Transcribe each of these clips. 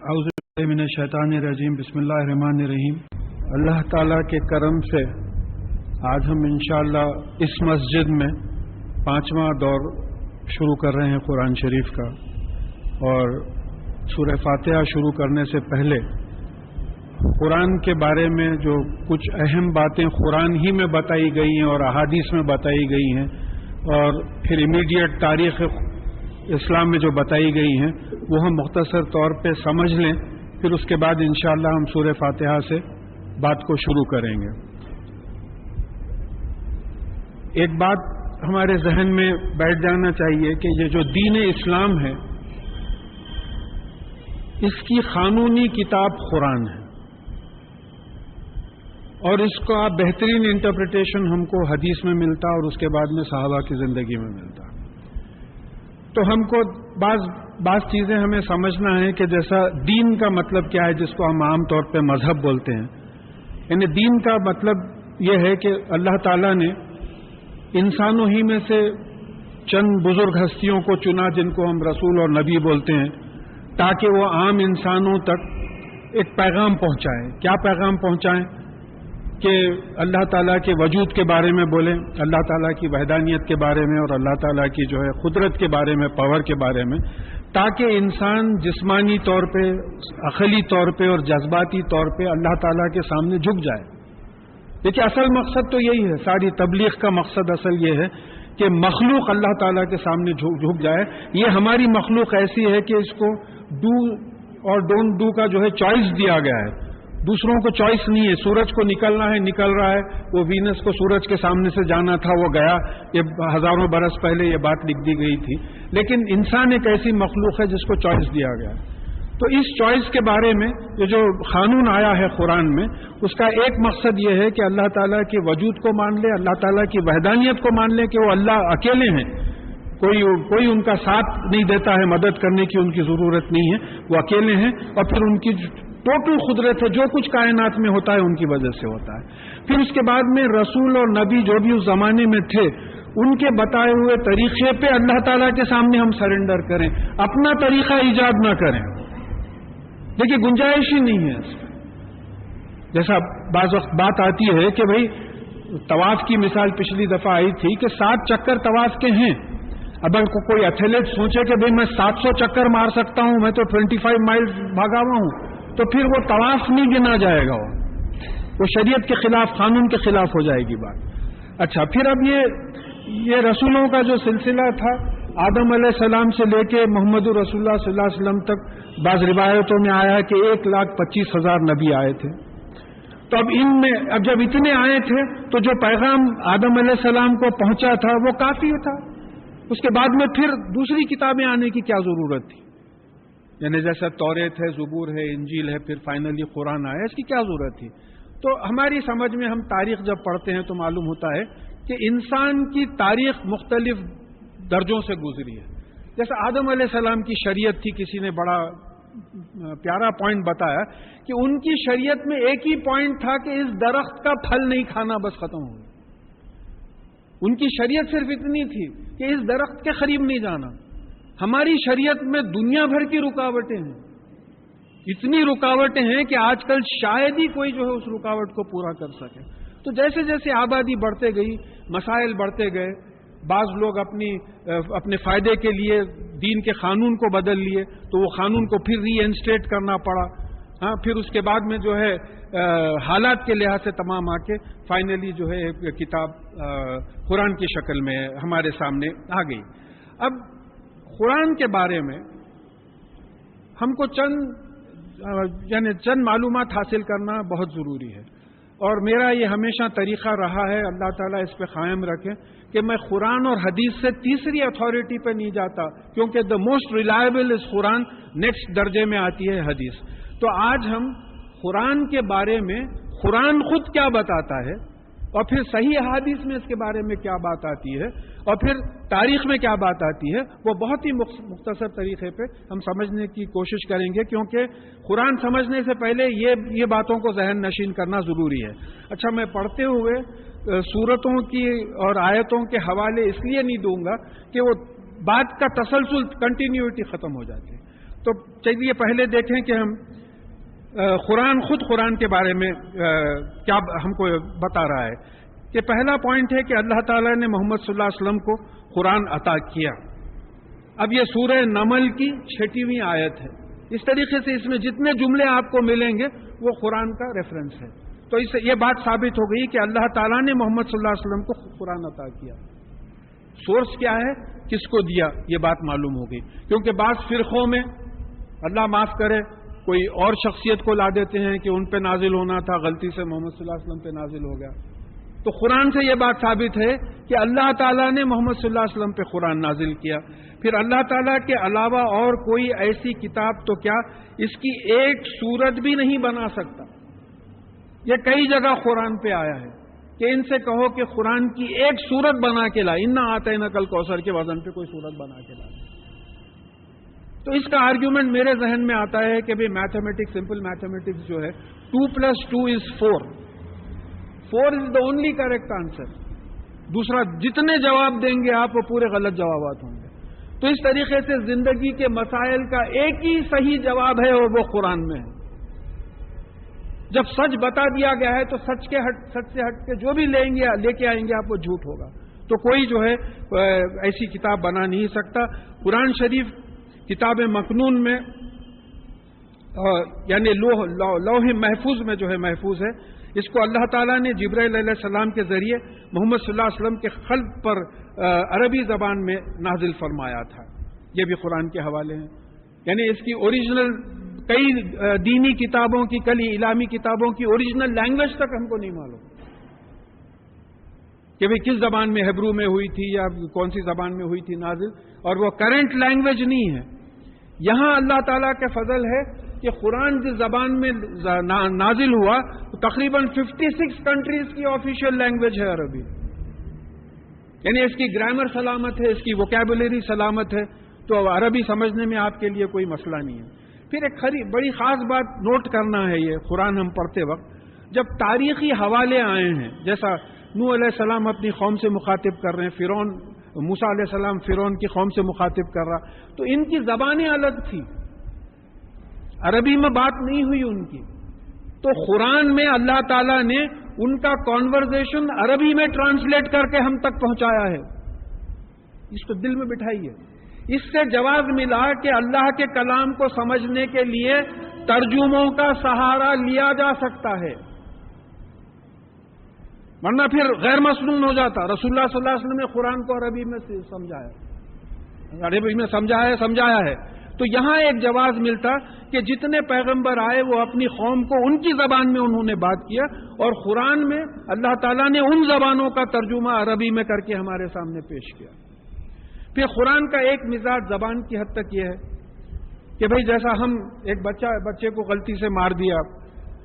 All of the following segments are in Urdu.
اعوذ باللہ من الشیطان الرجیم، بسم اللہ الرحمن الرحیم۔ اللہ تعالیٰ کے کرم سے آج ہم انشاءاللہ اس مسجد میں 5واں دور شروع کر رہے ہیں قرآن شریف کا، اور سورہ فاتحہ شروع کرنے سے پہلے قرآن کے بارے میں جو کچھ اہم باتیں قرآن ہی میں بتائی گئی ہیں اور احادیث میں بتائی گئی ہیں، اور پھر امیڈیٹ تاریخ اسلام میں جو بتائی گئی ہیں وہ ہم مختصر طور پہ سمجھ لیں، پھر اس کے بعد انشاءاللہ ہم سورہ فاتحہ سے بات کو شروع کریں گے۔ ایک بات ہمارے ذہن میں بیٹھ جانا چاہیے کہ یہ جو دین اسلام ہے اس کی قانونی کتاب قرآن ہے، اور اس کا بہترین انٹرپریٹیشن ہم کو حدیث میں ملتا اور اس کے بعد میں صحابہ کی زندگی میں ملتا۔ تو ہم کو بعض چیزیں ہمیں سمجھنا ہے کہ جیسا دین کا مطلب کیا ہے، جس کو ہم عام طور پہ مذہب بولتے ہیں، یعنی دین کا مطلب یہ ہے کہ اللہ تعالیٰ نے انسانوں ہی میں سے چند بزرگ ہستیوں کو چنا جن کو ہم رسول اور نبی بولتے ہیں، تاکہ وہ عام انسانوں تک ایک پیغام پہنچائیں۔ کیا پیغام پہنچائیں؟ کہ اللہ تعالیٰ کے وجود کے بارے میں بولیں، اللہ تعالیٰ کی وحدانیت کے بارے میں، اور اللہ تعالیٰ کی جو ہے قدرت کے بارے میں، پاور کے بارے میں، تاکہ انسان جسمانی طور پہ، عقلی طور پہ اور جذباتی طور پہ اللہ تعالیٰ کے سامنے جھک جائے۔ دیکھیے اصل مقصد تو یہی ہے، ساری تبلیغ کا مقصد اصل یہ ہے کہ مخلوق اللہ تعالیٰ کے سامنے جھک جائے۔ یہ ہماری مخلوق ایسی ہے کہ اس کو ڈو اور ڈونٹ ڈو کا جو ہے چوائس دیا گیا ہے، دوسروں کو چوائس نہیں ہے۔ سورج کو نکلنا ہے، نکل رہا ہے، وہ وینس کو سورج کے سامنے سے جانا تھا، وہ گیا، یہ ہزاروں برس پہلے یہ بات لکھ دی گئی تھی۔ لیکن انسان ایک ایسی مخلوق ہے جس کو چوائس دیا گیا ہے۔ تو اس چوائس کے بارے میں یہ جو قانون آیا ہے قرآن میں، اس کا ایک مقصد یہ ہے کہ اللہ تعالیٰ کے وجود کو مان لے، اللہ تعالیٰ کی وحدانیت کو مان لے کہ وہ اللہ اکیلے ہیں، کوئی ان کا ساتھ نہیں دیتا ہے، مدد کرنے کی ان کی ضرورت نہیں ہے، وہ اکیلے ہیں، اور پھر ان کی ٹوٹل قدرت ہے، جو کچھ کائنات میں ہوتا ہے ان کی وجہ سے ہوتا ہے۔ پھر اس کے بعد میں رسول اور نبی جو بھی اس زمانے میں تھے، ان کے بتائے ہوئے طریقے پہ اللہ تعالیٰ کے سامنے ہم سرنڈر کریں، اپنا طریقہ ایجاد نہ کریں۔ دیکھیے گنجائش ہی نہیں ہے اس میں۔ جیسا بعض وقت بات آتی ہے کہ بھائی طواف کی مثال پچھلی دفعہ آئی تھی کہ 7 چکر طواف کے ہیں۔ اب کوئی ایتھلیٹ سوچے کہ بھائی میں 700 چکر مار سکتا ہوں، میں تو 25 مائل بھاگا ہوا ہوں، تو پھر وہ طواف نہیں گنا جائے گا، وہ شریعت کے خلاف، قانون کے خلاف ہو جائے گی بات۔ اچھا، پھر اب یہ رسولوں کا جو سلسلہ تھا، آدم علیہ السلام سے لے کے محمد رسول اللہ صلی اللہ علیہ وسلم تک، بعض روایتوں میں آیا کہ 1,25,000 نبی آئے تھے۔ تو اب جب اتنے آئے تھے تو جو پیغام آدم علیہ السلام کو پہنچا تھا وہ کافی تھا، اس کے بعد میں پھر دوسری کتابیں آنے کی کیا ضرورت تھی؟ یعنی جیسا توریت ہے، زبور ہے، انجیل ہے، پھر فائنلی قرآن آیا، اس کی کیا ضرورت تھی؟ تو ہماری سمجھ میں ہم تاریخ جب پڑھتے ہیں تو معلوم ہوتا ہے کہ انسان کی تاریخ مختلف درجوں سے گزری ہے۔ جیسا آدم علیہ السلام کی شریعت تھی، کسی نے بڑا پیارا پوائنٹ بتایا کہ ان کی شریعت میں ایک ہی پوائنٹ تھا کہ اس درخت کا پھل نہیں کھانا، بس ختم ہو گیا۔ ان کی شریعت صرف اتنی تھی کہ اس درخت کے قریب نہیں جانا۔ ہماری شریعت میں دنیا بھر کی رکاوٹیں ہیں، اتنی رکاوٹیں ہیں کہ آج کل شاید ہی کوئی جو ہے اس رکاوٹ کو پورا کر سکے۔ تو جیسے جیسے آبادی بڑھتے گئی، مسائل بڑھتے گئے، بعض لوگ اپنے فائدے کے لیے دین کے قانون کو بدل لیے، تو وہ قانون کو پھر ری انسٹیٹ کرنا پڑا۔ ہاں، پھر اس کے بعد میں جو ہے حالات کے لحاظ سے تمام آ کے فائنلی جو ہے کتاب قرآن کی شکل میں ہمارے سامنے آ گئی۔ اب قرآن کے بارے میں ہم کو چند معلومات حاصل کرنا بہت ضروری ہے، اور میرا یہ ہمیشہ طریقہ رہا ہے، اللہ تعالیٰ اس پہ قائم رکھے، کہ میں قرآن اور حدیث سے تیسری اتھارٹی پہ نہیں جاتا، کیونکہ the most reliable is Quran, next درجے میں آتی ہے حدیث۔ تو آج ہم قرآن کے بارے میں قرآن خود کیا بتاتا ہے، اور پھر صحیح حدیث میں اس کے بارے میں کیا بات آتی ہے، اور پھر تاریخ میں کیا بات آتی ہے، وہ بہت ہی مختصر طریقے پہ ہم سمجھنے کی کوشش کریں گے، کیونکہ قرآن سمجھنے سے پہلے یہ باتوں کو ذہن نشین کرنا ضروری ہے۔ اچھا، میں پڑھتے ہوئے سورتوں کی اور آیتوں کے حوالے اس لیے نہیں دوں گا کہ وہ بات کا تسلسل، کنٹینیوٹی ختم ہو جاتی ہے۔ تو چلیے پہلے دیکھیں کہ ہم قرآن خود قرآن کے بارے میں کیا ہم کو بتا رہا ہے کہ پہلا پوائنٹ ہے کہ اللہ تعالیٰ نے محمد صلی اللہ علیہ وسلم کو قرآن عطا کیا. اب یہ سورہ نمل کی 6ویں آیت ہے. اس طریقے سے اس میں جتنے جملے آپ کو ملیں گے وہ قرآن کا ریفرنس ہے. تو اس سے یہ بات ثابت ہو گئی کہ اللہ تعالیٰ نے محمد صلی اللہ علیہ وسلم کو قرآن عطا کیا. سورس کیا ہے, کس کو دیا, یہ بات معلوم ہو گئی. کیونکہ بعض فرقوں میں اللہ معاف کرے کوئی اور شخصیت کو لا دیتے ہیں کہ ان پہ نازل ہونا تھا, غلطی سے محمد صلی اللہ علیہ وسلم پہ نازل ہو گیا. تو قرآن سے یہ بات ثابت ہے کہ اللہ تعالیٰ نے محمد صلی اللہ علیہ وسلم پہ قرآن نازل کیا. پھر اللہ تعالیٰ کے علاوہ اور کوئی ایسی کتاب تو کیا اس کی ایک سورت بھی نہیں بنا سکتا. یہ کئی جگہ قرآن پہ آیا ہے کہ ان سے کہو کہ قرآن کی ایک سورت بنا کے لا, انا آتینا کل کوثر کے وزن پہ کوئی سورت بنا کے لا. تو اس کا آرگیومنٹ میرے ذہن میں آتا ہے کہ بھئی میتھمیٹکس, سمپل میتھمیٹکس جو ہے 2+2 is 4. 4 is the only correct answer. دوسرا جتنے جواب دیں گے آپ وہ پورے غلط جوابات ہوں گے. تو اس طریقے سے زندگی کے مسائل کا ایک ہی صحیح جواب ہے اور وہ قرآن میں ہے. جب سچ بتا دیا گیا ہے تو سچ سے ہٹ کے جو بھی لے کے آئیں گے آپ وہ جھوٹ ہوگا. تو کوئی جو ہے ایسی کتاب بنا نہیں سکتا. قرآن شریف کتاب مکنون میں یعنی لوح محفوظ میں جو ہے محفوظ ہے. اس کو اللہ تعالیٰ نے جبرائیل علیہ السلام کے ذریعے محمد صلی اللہ علیہ وسلم کے قلب پر عربی زبان میں نازل فرمایا تھا. یہ بھی قرآن کے حوالے ہیں. یعنی اس کی اوریجنل کئی دینی کتابوں کی, کئی علمی کتابوں کی اوریجنل لینگویج تک ہم کو نہیں معلوم کہ بھئی کس زبان میں, ہیبرو میں ہوئی تھی یا کون سی زبان میں ہوئی تھی نازل, اور وہ کرنٹ لینگویج نہیں ہے. یہاں اللہ تعالیٰ کا فضل ہے کہ قرآن جس زبان میں نازل ہوا تقریباً 56 کنٹریز کی آفیشیل لینگویج ہے عربی. یعنی اس کی گرامر سلامت ہے, اس کی ووکیبلری سلامت ہے. تو عربی سمجھنے میں آپ کے لیے کوئی مسئلہ نہیں ہے. پھر ایک بڑی خاص بات نوٹ کرنا ہے, یہ قرآن ہم پڑھتے وقت جب تاریخی حوالے آئے ہیں, جیسا نوح علیہ السلام اپنی قوم سے مخاطب کر رہے ہیں, فرعون موسیٰ علیہ السلام فرعون کی قوم سے مخاطب کر رہا, تو ان کی زبانیں الگ تھی, عربی میں بات نہیں ہوئی ان کی. تو قرآن میں اللہ تعالیٰ نے ان کا کانورزیشن عربی میں ٹرانسلیٹ کر کے ہم تک پہنچایا ہے. اس کو دل میں بٹھائیے. اس سے جواز ملا کہ اللہ کے کلام کو سمجھنے کے لیے ترجموں کا سہارا لیا جا سکتا ہے, ورنہ پھر غیر مسنون ہو جاتا. رسول اللہ صلی اللہ علیہ وسلم نے قرآن کو عربی میں سمجھایا, عربی میں سمجھایا ہے. تو یہاں ایک جواز ملتا کہ جتنے پیغمبر آئے وہ اپنی قوم کو ان کی زبان میں انہوں نے بات کیا, اور قرآن میں اللہ تعالیٰ نے ان زبانوں کا ترجمہ عربی میں کر کے ہمارے سامنے پیش کیا. پھر قرآن کا ایک مزاج زبان کی حد تک یہ ہے کہ بھئی جیسا ہم ایک بچے کو غلطی سے مار دیا,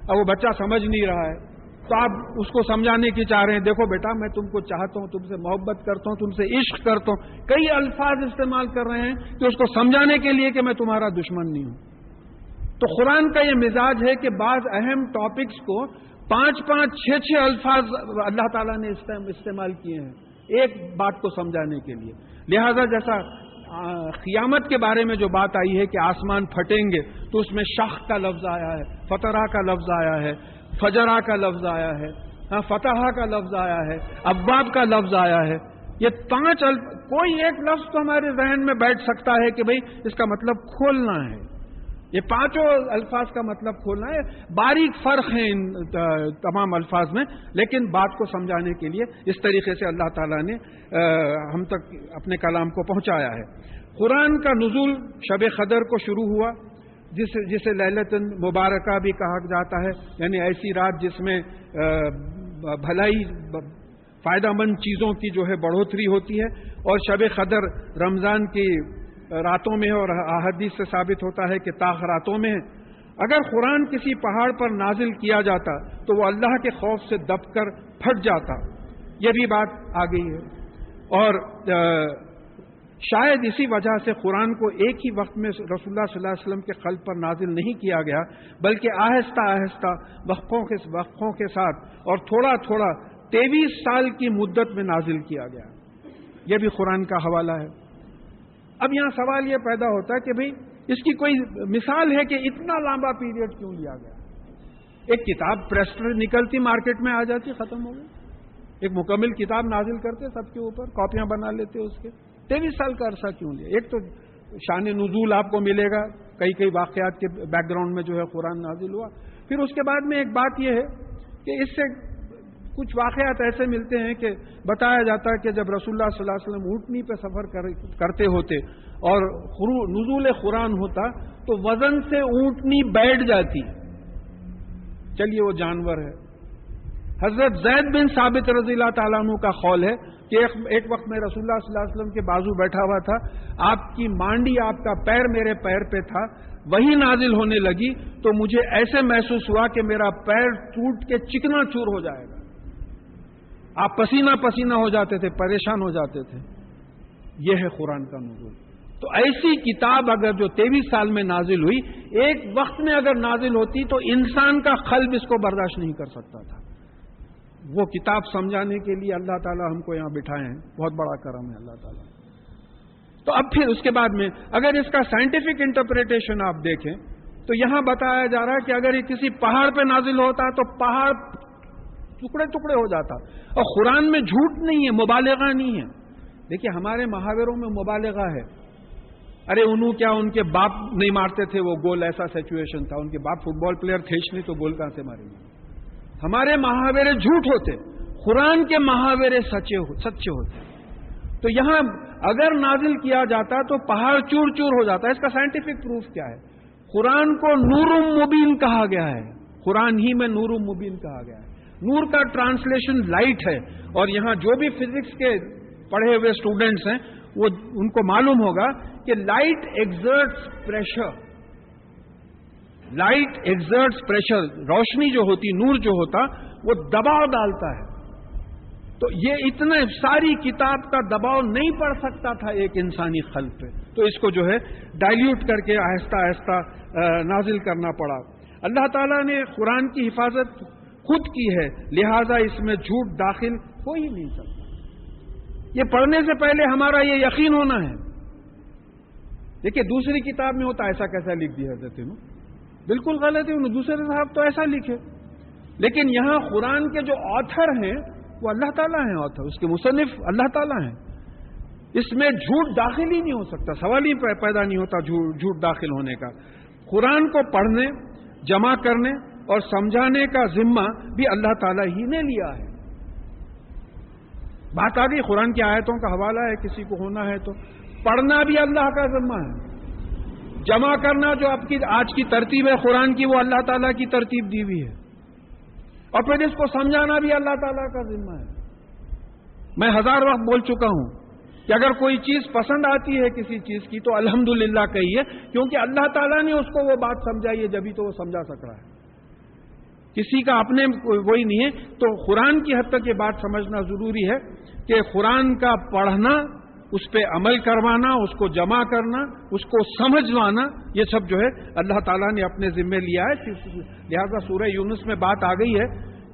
اب وہ بچہ سمجھ نہیں رہا ہے, تو آپ اس کو سمجھانے کی چاہ رہے ہیں, دیکھو بیٹا میں تم کو چاہتا ہوں, تم سے محبت کرتا ہوں, تم سے عشق کرتا ہوں, کئی الفاظ استعمال کر رہے ہیں کہ اس کو سمجھانے کے لیے کہ میں تمہارا دشمن نہیں ہوں. تو قرآن کا یہ مزاج ہے کہ بعض اہم ٹاپکس کو 5-5, 6-6 الفاظ اللہ تعالیٰ نے استعمال کیے ہیں ایک بات کو سمجھانے کے لیے. لہذا جیسا قیامت کے بارے میں جو بات آئی ہے کہ آسمان پھٹیں گے, تو اس میں شق کا لفظ آیا ہے, فترہ کا لفظ آیا ہے, فجرہ کا لفظ آیا ہے, فتحہ کا لفظ آیا ہے, ابواب کا لفظ آیا ہے. یہ 5 کوئی ایک لفظ تو ہمارے ذہن میں بیٹھ سکتا ہے کہ بھئی اس کا مطلب کھولنا ہے. یہ 5 الفاظ کا مطلب کھولنا ہے. باریک فرق ہے ان تمام الفاظ میں, لیکن بات کو سمجھانے کے لیے اس طریقے سے اللہ تعالیٰ نے ہم تک اپنے کلام کو پہنچایا ہے. قرآن کا نزول شب قدر کو شروع ہوا, جسے لیلۃ مبارکہ بھی کہا جاتا ہے, یعنی ایسی رات جس میں بھلائی فائدہ مند چیزوں کی جو ہے بڑھوتری ہوتی ہے. اور شب قدر رمضان کی راتوں میں ہے, اور احادیث سے ثابت ہوتا ہے کہ طاق راتوں میں ہے. اگر قرآن کسی پہاڑ پر نازل کیا جاتا تو وہ اللہ کے خوف سے دب کر پھٹ جاتا. یہ بھی بات آ گئی ہے. اور شاید اسی وجہ سے قرآن کو ایک ہی وقت میں رسول اللہ صلی اللہ علیہ وسلم کے قلب پر نازل نہیں کیا گیا, بلکہ آہستہ آہستہ وقفوں کے ساتھ اور تھوڑا تھوڑا 23 سال کی مدت میں نازل کیا گیا. یہ بھی قرآن کا حوالہ ہے. اب یہاں سوال یہ پیدا ہوتا ہے کہ بھئی اس کی کوئی مثال ہے کہ اتنا لمبا پیریڈ کیوں لیا گیا؟ ایک کتاب پریس نکلتی مارکیٹ میں آ جاتی، ختم ہو گئی۔ ایک مکمل کتاب نازل کرتے سب کے اوپر، کاپیاں بنا لیتے اس کے، 23 سال کا عرصہ کیوں لیا؟ ایک تو شان نزول آپ کو ملے گا، کئی واقعات کے بیک گراؤنڈ میں جو ہے قرآن نازل ہوا۔ پھر اس کے بعد میں ایک بات یہ ہے کہ اس سے کچھ واقعات ایسے ملتے ہیں کہ بتایا جاتا ہے کہ جب رسول اللہ صلی اللہ علیہ وسلم اونٹنی پہ سفر کرتے ہوتے اور نزول قرآن ہوتا تو وزن سے اونٹنی بیٹھ جاتی۔ چلیے وہ جانور ہے۔ حضرت زید بن ثابت رضی اللہ تعالیٰ عنہ کا قول ہے کہ ایک وقت میں رسول اللہ صلی اللہ علیہ وسلم کے بازو بیٹھا ہوا تھا، آپ کی مانڈی، آپ کا پیر میرے پیر پہ تھا، وہی نازل ہونے لگی تو مجھے ایسے محسوس ہوا کہ میرا پیر ٹوٹ کے چکنا چور ہو جائے گا۔ آپ پسینہ پسینہ ہو جاتے تھے، پریشان ہو جاتے تھے۔ یہ ہے قرآن کا نزول۔ تو ایسی کتاب اگر جو 23 سال میں نازل ہوئی، ایک وقت میں اگر نازل ہوتی تو انسان کا قلب اس کو برداشت نہیں کر سکتا تھا۔ وہ کتاب سمجھانے کے لیے اللہ تعالیٰ ہم کو یہاں بٹھائے ہیں، بہت بڑا کرم ہے اللہ تعالیٰ۔ تو اب پھر اس کے بعد میں اگر اس کا سائنٹیفک انٹرپریٹیشن آپ دیکھیں تو یہاں بتایا جا رہا ہے کہ اگر یہ کسی پہاڑ پہ نازل ہوتا تو پہاڑ ٹکڑے ٹکڑے ہو جاتا۔ اور قرآن میں جھوٹ نہیں ہے، مبالغہ نہیں ہے۔ دیکھیے ہمارے محاوروں میں مبالغہ ہے۔ ارے انہوں کیا ان کے باپ نہیں مارتے تھے وہ گول، ایسا سچویشن تھا، ان کے باپ فٹ بال پلیئر تھے نہیں تو گول کہاں سے ماریں گے؟ ہمارے محاورے جھوٹ ہوتے، قرآن کے محاورے سچے ہوتے۔ تو یہاں اگر نازل کیا جاتا تو پہاڑ چور چور ہو جاتا۔ اس کا سائنٹیفک پروف کیا ہے؟ قرآن کو نور مبین کہا گیا ہے، قرآن ہی میں نور مبین کہا گیا ہے۔ نور کا ٹرانسلیشن لائٹ ہے، اور یہاں جو بھی فزکس کے پڑھے ہوئے اسٹوڈنٹس ہیں وہ ان کو معلوم ہوگا کہ لائٹ ایگزرٹس پریشر، لائٹ ایگزرٹس پریشر، روشنی جو ہوتی، نور جو ہوتا وہ دباؤ ڈالتا ہے۔ تو یہ اتنا ساری کتاب کا دباؤ نہیں پڑ سکتا تھا ایک انسانی قلب پہ، تو اس کو جو ہے ڈائلیوٹ کر کے آہستہ آہستہ نازل کرنا پڑا۔ اللہ تعالیٰ نے قرآن کی حفاظت خود کی ہے، لہذا اس میں جھوٹ داخل ہو ہی نہیں سکتا۔ یہ پڑھنے سے پہلے ہمارا یہ یقین ہونا ہے۔ دیکھیے دوسری کتاب میں ہوتا ایسا کیسا لکھ دیا حضرت نے، بالکل غلط ہے، انہوں دوسرے صاحب تو ایسا لکھے، لیکن یہاں قرآن کے جو آتھر ہیں وہ اللہ تعالیٰ ہیں، آتھر اس کے مصنف اللہ تعالیٰ ہیں۔ اس میں جھوٹ داخل ہی نہیں ہو سکتا، سوال ہی پیدا نہیں ہوتا جھوٹ داخل ہونے کا۔ قرآن کو پڑھنے، جمع کرنے اور سمجھانے کا ذمہ بھی اللہ تعالیٰ ہی نے لیا ہے۔ بات آ گئی قرآن کی آیتوں کا حوالہ ہے، کسی کو ہونا ہے تو پڑھنا بھی اللہ کا ذمہ ہے، جمع کرنا جو آج کی ترتیب ہے قرآن کی وہ اللہ تعالیٰ کی ترتیب دی ہوئی ہے، اور پھر اس کو سمجھانا بھی اللہ تعالیٰ کا ذمہ ہے۔ میں 1000 وقت بول چکا ہوں کہ اگر کوئی چیز پسند آتی ہے کسی چیز کی تو الحمدللہ کہیے، کیونکہ اللہ تعالیٰ نے اس کو وہ بات سمجھائی ہے، جبھی تو وہ سمجھا سک رہا ہے۔ کسی کا اپنے وہی نہیں ہے، تو قرآن کی حد تک یہ بات سمجھنا ضروری ہے کہ قرآن کا پڑھنا، اس پہ عمل کروانا، اس کو جمع کرنا، اس کو سمجھوانا، یہ سب جو ہے اللہ تعالیٰ نے اپنے ذمے لیا ہے۔ لہذا سورہ یونس میں بات آ گئی ہے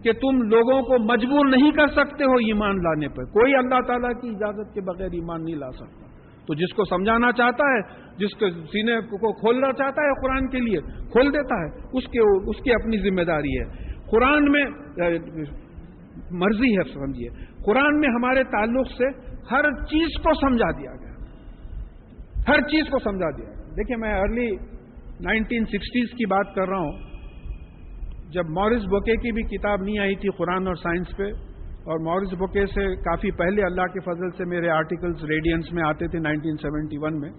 کہ تم لوگوں کو مجبور نہیں کر سکتے ہو ایمان لانے پر، کوئی اللہ تعالیٰ کی اجازت کے بغیر ایمان نہیں لا سکتا۔ تو جس کو سمجھانا چاہتا ہے، جس کو سینے کو کھولنا چاہتا ہے قرآن کے لیے کھول دیتا ہے، اس کی اپنی ذمہ داری ہے۔ قرآن میں مرضی ہے، سمجھیے قرآن میں ہمارے تعلق سے ہر چیز کو سمجھا دیا گیا، ہر چیز کو سمجھا دیا گیا۔ دیکھیں میں ارلی 1960s کی بات کر رہا ہوں، جب مورس بوکے کی بھی کتاب نہیں آئی تھی قرآن اور سائنس پہ، اور مورس بوکے سے کافی پہلے اللہ کے فضل سے میرے آرٹیکلز ریڈینس میں آتے تھے 1971 میں،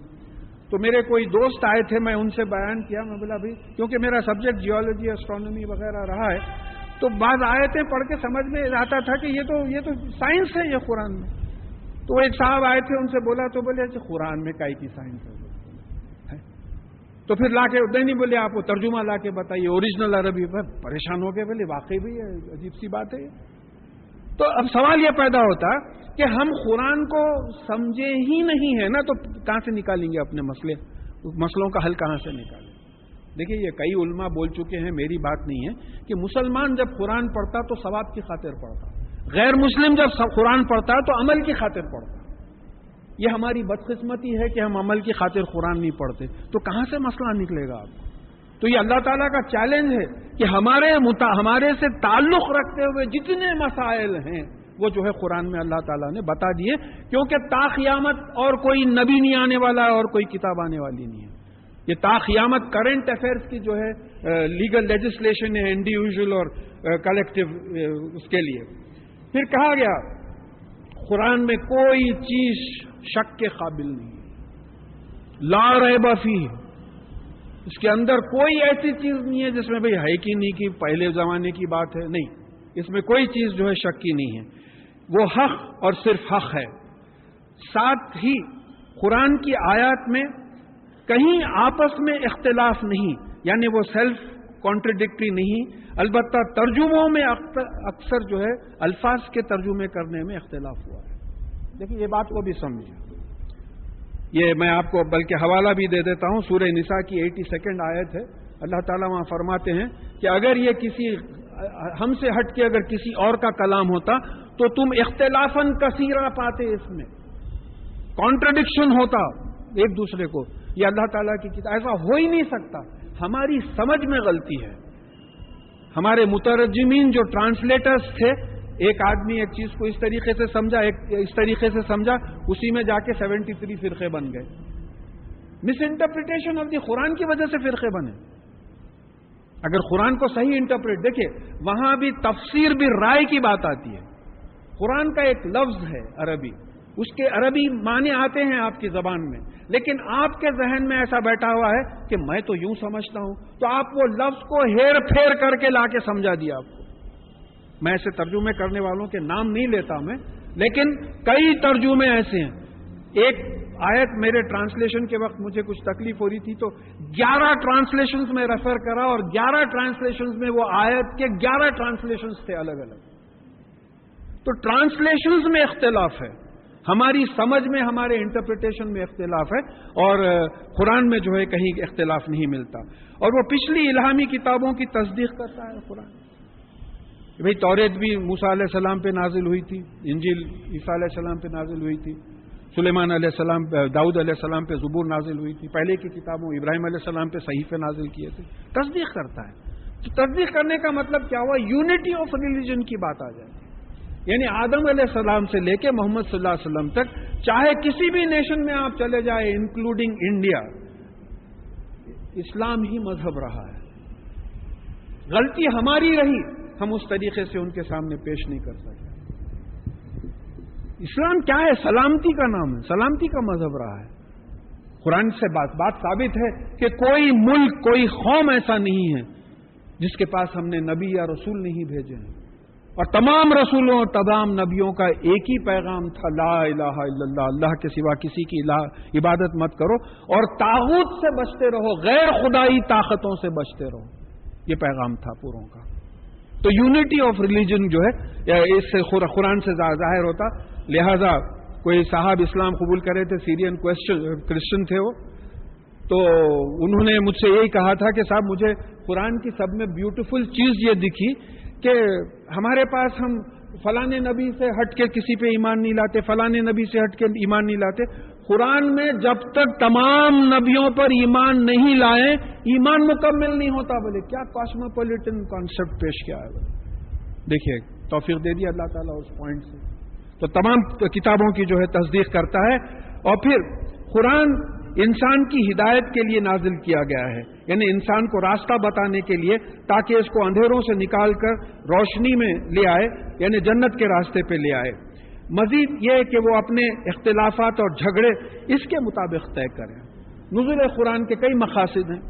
تو میرے کوئی دوست آئے تھے، میں ان سے بیان کیا، میں بولا بھائی کیونکہ میرا سبجیکٹ جیولوجی اسٹرانومی وغیرہ رہا ہے، تو بعض آیتیں پڑھ کے سمجھ میں آتا تھا کہ یہ تو سائنس ہے یہ قرآن میں۔ تو ایک صاحب آئے تھے، ان سے بولا تو بولے اچھا قرآن میں کائی کی سائنس ہے؟ تو پھر لا کے نہیں بولے آپ وہ ترجمہ لا کے بتائیے اوریجنل عربی پر، پریشان ہو گئے، بولے واقعی بھی عجیب سی بات ہے۔ تو اب سوال یہ پیدا ہوتا کہ ہم قرآن کو سمجھے ہی نہیں ہے نا، تو کہاں سے نکالیں گے اپنے مسئلوں کا حل کہاں سے نکالیں؟ دیکھیے یہ کئی علماء بول چکے ہیں، میری بات نہیں ہے، کہ مسلمان جب قرآن پڑھتا تو ثواب کی خاطر پڑھتا، غیر مسلم جب قرآن پڑھتا تو عمل کی خاطر پڑھتا۔ یہ ہماری بدقسمتی ہے کہ ہم عمل کی خاطر قرآن نہیں پڑھتے، تو کہاں سے مسئلہ نکلے گا آپ کو؟ تو یہ اللہ تعالیٰ کا چیلنج ہے کہ ہمارے سے تعلق رکھتے ہوئے جتنے مسائل ہیں وہ جو ہے قرآن میں اللہ تعالیٰ نے بتا دیے، کیونکہ تا قیامت اور کوئی نبی نہیں آنے والا ہے اور کوئی کتاب آنے والی نہیں ہے۔ یہ تا قیامت کرنٹ افیئرس کی جو ہے لیگل لیجسلیشن ہے، انڈیویجول اور کلیکٹیو، اس کے لیے پھر کہا گیا قرآن میں کوئی چیز شک کے قابل نہیں، لا ریب فیہ، اس کے اندر کوئی ایسی چیز نہیں ہے جس میں بھئی ہے کہ نہیں، کہ پہلے زمانے کی بات ہے، نہیں، اس میں کوئی چیز جو ہے شک کی نہیں ہے، وہ حق اور صرف حق ہے۔ ساتھ ہی قرآن کی آیات میں کہیں آپس میں اختلاف نہیں، یعنی وہ سیلف کانٹرڈکٹری نہیں، البتہ ترجموں میں اکثر جو ہے الفاظ کے ترجمے کرنے میں اختلاف ہوا ہے۔ دیکھیں یہ بات کو بھی سمجھیں، یہ میں آپ کو بلکہ حوالہ بھی دے دیتا ہوں، سورہ نساء کی 82 آیت ہے، اللہ تعالیٰ وہاں فرماتے ہیں کہ اگر یہ کسی ہم سے ہٹ کے اگر کسی اور کا کلام ہوتا تو تم اختلافاً کثیرہ پاتے، اس میں کانٹرڈکشن ہوتا ایک دوسرے کو، یہ اللہ تعالیٰ کی کتاب، ایسا ہو ہی نہیں سکتا، ہماری سمجھ میں غلطی ہے۔ ہمارے مترجمین جو ٹرانسلیٹرز تھے، ایک آدمی ایک چیز کو اس طریقے سے سمجھا، ایک اس طریقے سے سمجھا، اسی میں جا کے 73 فرقے بن گئے۔ مس انٹرپریٹیشن آف دی قرآن کی وجہ سے فرقے بنے۔ اگر قرآن کو صحیح انٹرپریٹ، دیکھیں وہاں بھی تفسیر بھی رائے کی بات آتی ہے۔ قرآن کا ایک لفظ ہے عربی، اس کے عربی معنی آتے ہیں آپ کی زبان میں، لیکن آپ کے ذہن میں ایسا بیٹھا ہوا ہے کہ میں تو یوں سمجھتا ہوں، تو آپ وہ لفظ کو ہیر پھیر کر کے لا کے سمجھا دیا آپ کو۔ میں ایسے ترجمے کرنے والوں کے نام نہیں لیتا میں، لیکن کئی ترجمے ایسے ہیں۔ ایک آیت میرے ٹرانسلیشن کے وقت مجھے کچھ تکلیف ہو رہی تھی تو 11 ٹرانسلیشنز میں ریفر کرا، اور 11 ٹرانسلیشنز میں وہ آیت کے 11 ٹرانسلیشنز تھے الگ الگ۔ تو ٹرانسلیشنز میں اختلاف ہے، ہماری سمجھ میں، ہمارے انٹرپریٹیشن میں اختلاف ہے، اور قرآن میں جو ہے کہیں اختلاف نہیں ملتا۔ اور وہ پچھلی الہامی کتابوں کی تصدیق کرتا ہے قرآن۔ بھئی توریت بھی موسیٰ علیہ السلام پہ نازل ہوئی تھی، انجیل عیسیٰ علیہ السلام پہ نازل ہوئی تھی، سلیمان علیہ السلام، داؤد علیہ السلام پہ زبور نازل ہوئی تھی، پہلے کی کتابوں ابراہیم علیہ السلام پہ صحیفے نازل کیے تھے۔ تصدیق کرتا ہے۔ تو تصدیق کرنے کا مطلب کیا ہوا؟ یونٹی آف ریلیجن کی بات آ جائے، یعنی آدم علیہ السلام سے لے کے محمد صلی اللہ علیہ وسلم تک، چاہے کسی بھی نیشن میں آپ چلے جائیں انکلوڈنگ انڈیا، اسلام ہی مذہب رہا ہے۔ غلطی ہماری رہی، ہم اس طریقے سے ان کے سامنے پیش نہیں کر سکتے۔ اسلام کیا ہے؟ سلامتی کا نام ہے، سلامتی کا مذہب رہا ہے۔ قرآن سے بات ثابت ہے کہ کوئی ملک، کوئی قوم ایسا نہیں ہے جس کے پاس ہم نے نبی یا رسول نہیں بھیجے ہیں، اور تمام رسولوں اور تمام نبیوں کا ایک ہی پیغام تھا، لا الہ الا اللہ، اللہ کے سوا کسی کی عبادت مت کرو، اور طاغوت سے بچتے رہو، غیر خدائی طاقتوں سے بچتے رہو، یہ پیغام تھا پوروں کا۔ تو یونٹی آف ریلیجن جو ہے اس سے قرآن سے ظاہر ہوتا۔ لہذا کوئی صاحب اسلام قبول کرے تھے، سیرین کرسچن تھے وہ، تو انہوں نے مجھ سے یہی کہا تھا کہ صاحب مجھے قرآن کی سب میں بیوٹیفل چیز یہ دکھی کہ ہمارے پاس ہم فلانے نبی سے ہٹ کے کسی پہ ایمان نہیں لاتے، فلانے نبی سے ہٹ کے ایمان نہیں لاتے۔ قرآن میں جب تک تمام نبیوں پر ایمان نہیں لائیں ایمان مکمل نہیں ہوتا۔ بولے کیا کاسموپولیٹن کانسیپٹ پیش کیا ہے؟ دیکھیے توفیق دے دی اللہ تعالیٰ اس پوائنٹ سے۔ تو تمام کتابوں کی جو ہے تصدیق کرتا ہے، اور پھر قرآن انسان کی ہدایت کے لیے نازل کیا گیا ہے، یعنی انسان کو راستہ بتانے کے لیے، تاکہ اس کو اندھیروں سے نکال کر روشنی میں لے آئے، یعنی جنت کے راستے پہ لے آئے۔ مزید یہ کہ وہ اپنے اختلافات اور جھگڑے اس کے مطابق طے کریں۔ نزول قرآن کے کئی مقاصد ہیں۔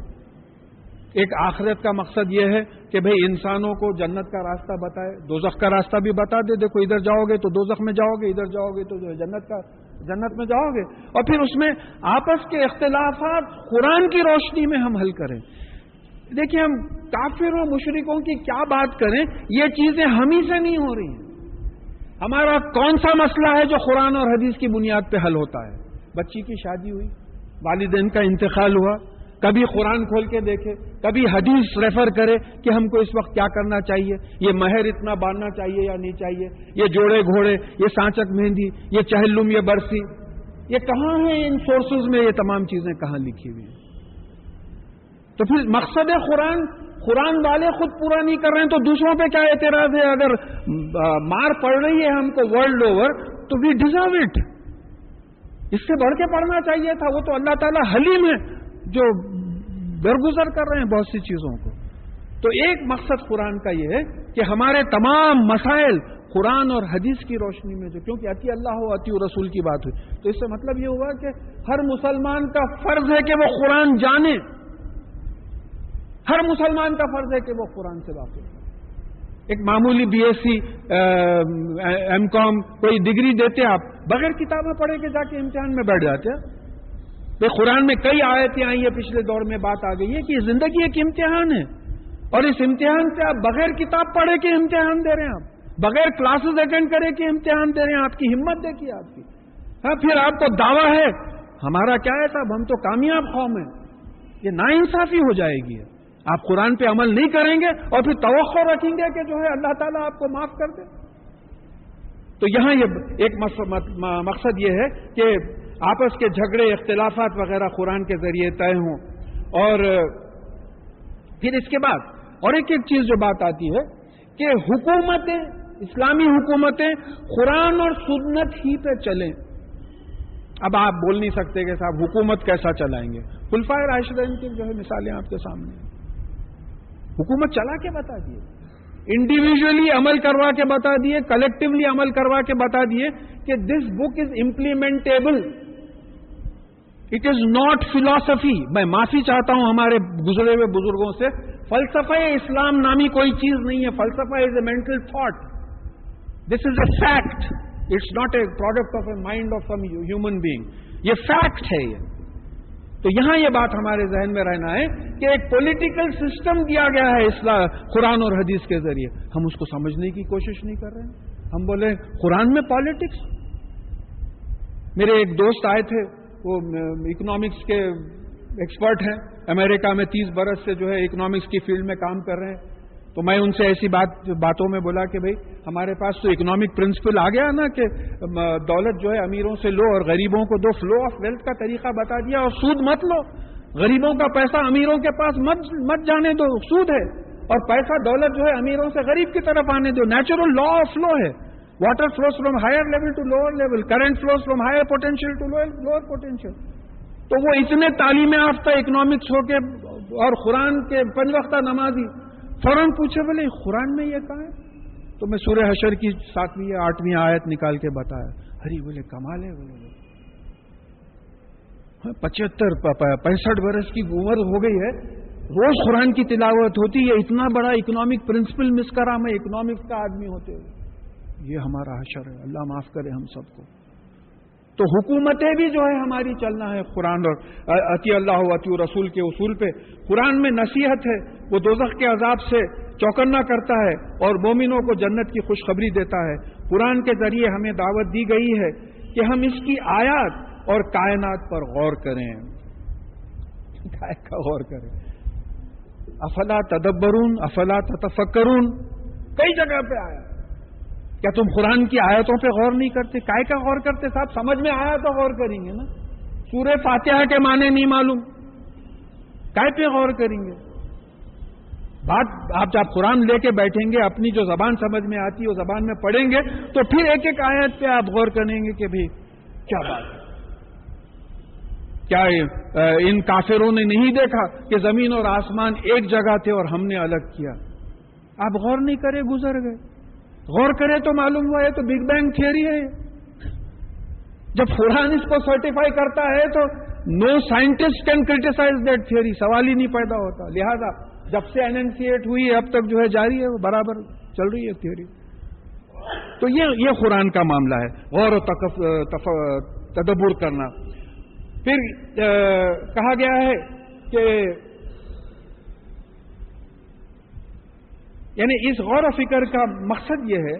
ایک آخرت کا مقصد یہ ہے کہ بھئی انسانوں کو جنت کا راستہ بتائے، دوزخ کا راستہ بھی بتا دے، دیکھو ادھر جاؤ گے تو دوزخ میں جاؤ گے، ادھر جاؤ گے تو جو ہے جنت میں جاؤ گے، اور پھر اس میں آپس کے اختلافات قرآن کی روشنی میں ہم حل کریں۔ دیکھیں ہم کافر و مشرکوں کی کیا بات کریں، یہ چیزیں ہم ہی سے نہیں ہو رہی ہیں۔ ہمارا کون سا مسئلہ ہے جو قرآن اور حدیث کی بنیاد پہ حل ہوتا ہے؟ بچی کی شادی ہوئی، والدین کا انتقال ہوا، کبھی قرآن کھول کے دیکھے، کبھی حدیث ریفر کرے کہ ہم کو اس وقت کیا کرنا چاہیے، یہ مہر اتنا باندھنا چاہیے یا نہیں چاہیے، یہ جوڑے گھوڑے، یہ سانچک مہندی، یہ چہلم، یہ برسی، یہ کہاں ہے ان سورسز میں یہ تمام چیزیں کہاں لکھی ہوئی ہیں؟ تو پھر مقصد قرآن والے خود پورا نہیں کر رہے ہیں تو دوسروں پہ کیا اعتراض ہے؟ اگر مار پڑ رہی ہے ہم کو ورلڈ اوور تو وی ڈیزرو اٹ. اس سے بڑھ کے پڑھنا چاہیے تھا. وہ تو اللہ تعالیٰ حلیم ہے جو درگزر کر رہے ہیں بہت سی چیزوں کو. تو ایک مقصد قرآن کا یہ ہے کہ ہمارے تمام مسائل قرآن اور حدیث کی روشنی میں جو، کیونکہ اتی اللہ و اتی رسول کی بات ہوئی تو اس سے مطلب یہ ہوا کہ ہر مسلمان کا فرض ہے کہ وہ قرآن جانے. ہر مسلمان کا فرض ہے کہ وہ قرآن سے واقف ہو. ایک معمولی بی ایس سی ایم کام کوئی ڈگری دیتے آپ بغیر کتابیں پڑھے کے جا کے امتحان میں بیٹھ جاتے ہیں. قرآن میں کئی آیتیں آئی ہیں، پچھلے دور میں بات آ گئی ہے کہ زندگی ایک امتحان ہے اور اس امتحان سے آپ بغیر کتاب پڑھے کے امتحان دے رہے ہیں، آپ بغیر کلاسز اٹینڈ کرے کے امتحان دے رہے ہیں. آپ کی ہمت دیکھیے آپ کی. ہاں پھر آپ کو دعویٰ ہے ہمارا کیا ہے صاحب، ہم تو کامیاب قوم ہیں. یہ ناانصافی ہو جائے گی. آپ قرآن پہ عمل نہیں کریں گے اور پھر توقع رکھیں گے کہ جو ہے اللہ تعالیٰ آپ کو معاف کر دے. تو یہاں یہ ایک مقصد یہ ہے کہ آپس کے جھگڑے اختلافات وغیرہ قرآن کے ذریعے طے ہوں. اور پھر اس کے بعد اور ایک چیز جو بات آتی ہے کہ حکومتیں، اسلامی حکومتیں قرآن اور سنت ہی پہ چلیں. اب آپ بول نہیں سکتے کہ صاحب حکومت کیسا چلائیں گے. خلفائے راشدین کی جو ہے مثالیں آپ کے سامنے. حکومت چلا کے بتا دیے، انڈیویجلی عمل کروا کے بتا دیے، کلیکٹیولی عمل کروا کے بتا دیے کہ this book is implementable. It is not philosophy. میں معافی چاہتا ہوں ہمارے گزرے ہوئے بزرگوں سے. فلسفہ اسلام نامی کوئی چیز نہیں ہے. فلسفہ is a mental thought. This is a fact. It's not a product of a mind of some human being. یہ فیکٹ ہے. یہ تو یہاں یہ بات ہمارے ذہن میں رہنا ہے کہ ایک پولیٹیکل سسٹم دیا گیا ہے اسلام قرآن اور حدیث کے ذریعے. ہم اس کو سمجھنے کی کوشش نہیں کر رہے ہیں. ہم بولے قرآن میں پالیٹکس. میرے ایک دوست آئے تھے، وہ اکنامکس کے ایکسپرٹ ہیں، امریکہ میں 30 برس سے جو ہے اکنامکس کی فیلڈ میں کام کر رہے ہیں. تو میں ان سے ایسی باتوں میں بولا کہ بھائی ہمارے پاس تو اکنامک پرنسپل آ گیا نا کہ دولت جو ہے امیروں سے لو اور غریبوں کو دو. فلو آف ویلتھ کا طریقہ بتا دیا اور سود مت لو. غریبوں کا پیسہ امیروں کے پاس مت جانے دو، سود ہے. اور پیسہ دولت جو ہے امیروں سے غریب کی طرف آنے دو. نیچرل لا آف فلو ہے. Water flows from higher level to lower level, current flows from higher potential to lower potential. تو وہ اتنے تعلیم یافتہ اکنامکس ہو کے اور قرآن کے 5 وقتہ نمازی فوراً پوچھے بولے قرآن میں یہ کہاں ہے؟ تو میں سورہ حشر کی 7ویں یا 8ویں آیت نکال کے بتایا. ہری بولے کمال ہے. بولے 65 برس کی عمر ہو گئی ہے، روز قرآن کی تلاوت ہوتی ہے. اتنا بڑا اکنامک پرنسپل مس کرا میں اکنامکس کا آدمی ہوتے ہوئے. یہ ہمارا حشر ہے. اللہ معاف کرے ہم سب کو. تو حکومتیں بھی جو ہے ہماری چلنا ہے قرآن اور اتی اللہ و اتی رسول کے اصول پہ. قرآن میں نصیحت ہے، وہ دوزخ کے عذاب سے چوکنا کرتا ہے اور مومنوں کو جنت کی خوشخبری دیتا ہے. قرآن کے ذریعے ہمیں دعوت دی گئی ہے کہ ہم اس کی آیات اور کائنات پر غور کریں. غور کریں. افلا تدبرون افلا تتفکرون کئی جگہ پہ آیا. کیا تم قرآن کی آیتوں پہ غور نہیں کرتے؟ کائے کا غور کرتے صاحب؟ سمجھ میں آیا تو غور کریں گے نا. سورہ فاتحہ کے معنی نہیں معلوم، کائے پہ غور کریں گے؟ بات آپ جب قرآن لے کے بیٹھیں گے، اپنی جو زبان سمجھ میں آتی ہے وہ زبان میں پڑھیں گے تو پھر ایک ایک آیت پہ آپ غور کریں گے کہ بھئی کیا بات ہے. کیا ان کافروں نے نہیں دیکھا کہ زمین اور آسمان ایک جگہ تھے اور ہم نے الگ کیا؟ آپ غور نہیں کرے، گزر گئے. غور کرے تو معلوم ہوا ہے تو بگ بینگ تھیوری ہے. جب قرآن اس کو سرٹیفائی کرتا ہے تو no scientist can criticize that theory. سوال ہی نہیں پیدا ہوتا. لہذا جب سے اننسیٹ ہوئی اب تک جو ہے جاری ہے، وہ برابر چل رہی ہے تھیوری. تو یہ قرآن کا معاملہ ہے، غور و تدبر کرنا. پھر کہا گیا ہے کہ یعنی اس غور و فکر کا مقصد یہ ہے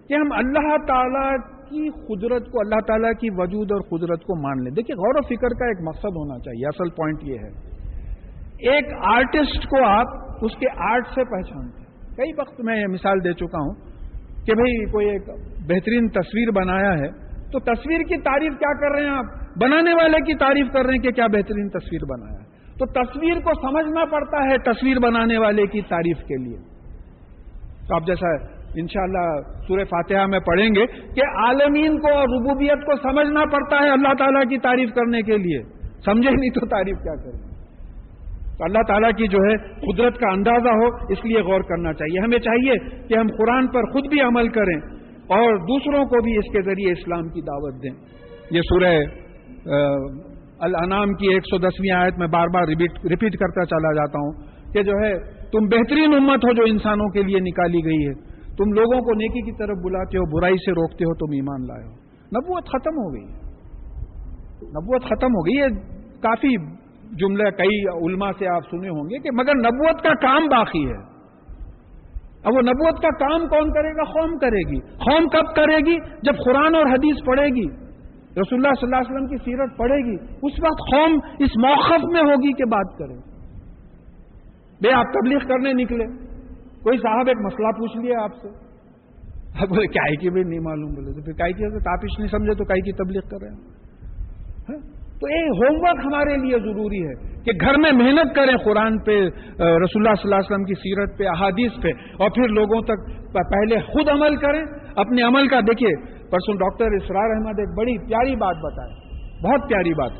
کہ ہم اللہ تعالیٰ کی قدرت کو، اللہ تعالیٰ کی وجود اور قدرت کو مان لیں. دیکھیں غور و فکر کا ایک مقصد ہونا چاہیے. اصل پوائنٹ یہ ہے، ایک آرٹسٹ کو آپ اس کے آرٹ سے پہچانتے ہیں. کئی وقت میں یہ مثال دے چکا ہوں کہ بھئی کوئی ایک بہترین تصویر بنایا ہے تو تصویر کی تعریف کیا کر رہے ہیں آپ؟ بنانے والے کی تعریف کر رہے ہیں کہ کیا بہترین تصویر بنایا ہے. تو تصویر کو سمجھنا پڑتا ہے تصویر بنانے والے کی تعریف کے لیے. تو آپ جیسا انشاءاللہ سورہ فاتحہ میں پڑھیں گے کہ عالمین کو اور ربوبیت کو سمجھنا پڑتا ہے اللہ تعالیٰ کی تعریف کرنے کے لیے. سمجھے نہیں تو تعریف کیا کریں. تو اللہ تعالیٰ کی جو ہے قدرت کا اندازہ ہو اس لیے غور کرنا چاہیے. ہمیں چاہیے کہ ہم قرآن پر خود بھی عمل کریں اور دوسروں کو بھی اس کے ذریعے اسلام کی دعوت دیں. یہ سورہ الانعام کی 110ویں آیت میں بار بار ریپیٹ کرتا چلا جاتا ہوں کہ جو ہے تم بہترین امت ہو جو انسانوں کے لیے نکالی گئی ہے. تم لوگوں کو نیکی کی طرف بلاتے ہو, برائی سے روکتے ہو, تم ایمان لائے ہو. نبوت ختم ہو گئی, نبوت ختم ہو گئی. یہ کافی جملے کئی علماء سے آپ سنے ہوں گے کہ مگر نبوت کا کام باقی ہے. اب وہ نبوت کا کام کون کرے گا؟ قوم کرے گی. قوم کب کرے گی؟ جب قرآن اور حدیث پڑھے گی, رسول اللہ صلی اللہ علیہ وسلم کی سیرت پڑھے گی. اس وقت قوم اس موقف میں ہوگی کہ بات کرے. بے آپ تبلیغ کرنے نکلے, کوئی صاحب ایک مسئلہ پوچھ لیا آپ سے, آپ بولے کیا ہے کہ بھی نہیں معلوم. بولے تو پھر کائی کی تاپش نہیں سمجھے تو کائی کی تبلیغ کر رہے ہیں. تو یہ ہوم ورک ہمارے لیے ضروری ہے کہ گھر میں محنت کریں قرآن پہ, رسول اللہ صلی اللہ علیہ وسلم کی سیرت پہ, احادیث پہ, اور پھر لوگوں تک پہلے خود عمل کریں. اپنے عمل کا دیکھیے پرسوں ڈاکٹر اسرار احمد ایک بڑی پیاری بات بتائے, بہت پیاری بات.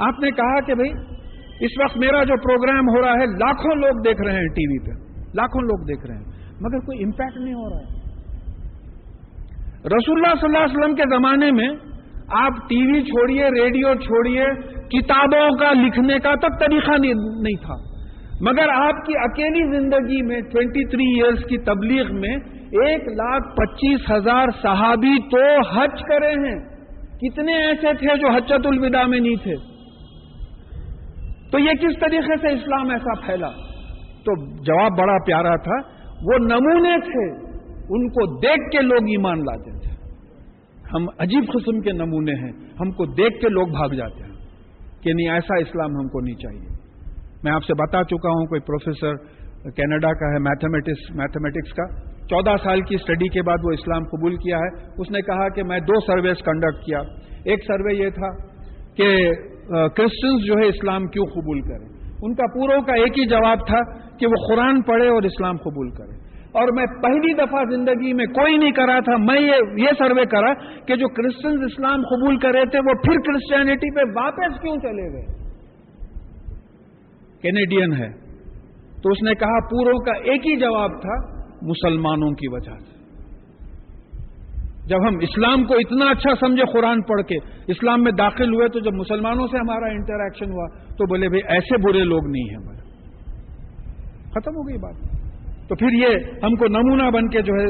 آپ نے کہا کہ بھئی اس وقت میرا جو پروگرام ہو رہا ہے لاکھوں لوگ دیکھ رہے ہیں ٹی وی پہ, لاکھوں لوگ دیکھ رہے ہیں, مگر کوئی امپیکٹ نہیں ہو رہا ہے. رسول اللہ صلی اللہ علیہ وسلم کے زمانے میں آپ ٹی وی چھوڑیے, ریڈیو چھوڑیے, کتابوں کا لکھنے کا تک طریقہ نہیں تھا. مگر آپ کی اکیلی زندگی میں 23 ایئرز کی تبلیغ میں 1,25,000 صحابی تو حج کرے ہیں. کتنے ایسے تھے جو حجۃ الوداع میں نہیں تھے؟ تو یہ کس طریقے سے اسلام ایسا پھیلا؟ تو جواب بڑا پیارا تھا. وہ نمونے تھے, ان کو دیکھ کے لوگ ایمان لاتے تھے. ہم عجیب قسم کے نمونے ہیں, ہم کو دیکھ کے لوگ بھاگ جاتے ہیں کہ نہیں ایسا اسلام ہم کو نہیں چاہیے. میں آپ سے بتا چکا ہوں, کوئی پروفیسر کینیڈا کا ہے میتھمیٹکس کا, 14 سال کی اسٹڈی کے بعد وہ اسلام قبول کیا ہے. اس نے کہا کہ میں 2 سرویز کنڈکٹ کیا. ایک سروے یہ تھا کہ کرسچنز جو ہے اسلام کیوں قبول کریں. ان کا پوروں کا ایک ہی جواب تھا کہ وہ قرآن پڑھے اور اسلام قبول کرے. اور میں پہلی دفعہ زندگی میں کوئی نہیں کرا تھا, میں یہ سروے کرا کہ جو کرسچنز اسلام قبول کرے تھے وہ پھر کرسچینٹی پہ واپس کیوں چلے گئے. کینیڈین ہے. تو اس نے کہا پوروں کا ایک ہی جواب تھا, مسلمانوں کی وجہ سے. جب ہم اسلام کو اتنا اچھا سمجھے قرآن پڑھ کے اسلام میں داخل ہوئے, تو جب مسلمانوں سے ہمارا انٹریکشن ہوا تو بولے بھئی ایسے برے لوگ نہیں ہیں. ختم ہو گئی بات. تو پھر یہ ہم کو نمونہ بن کے جو ہے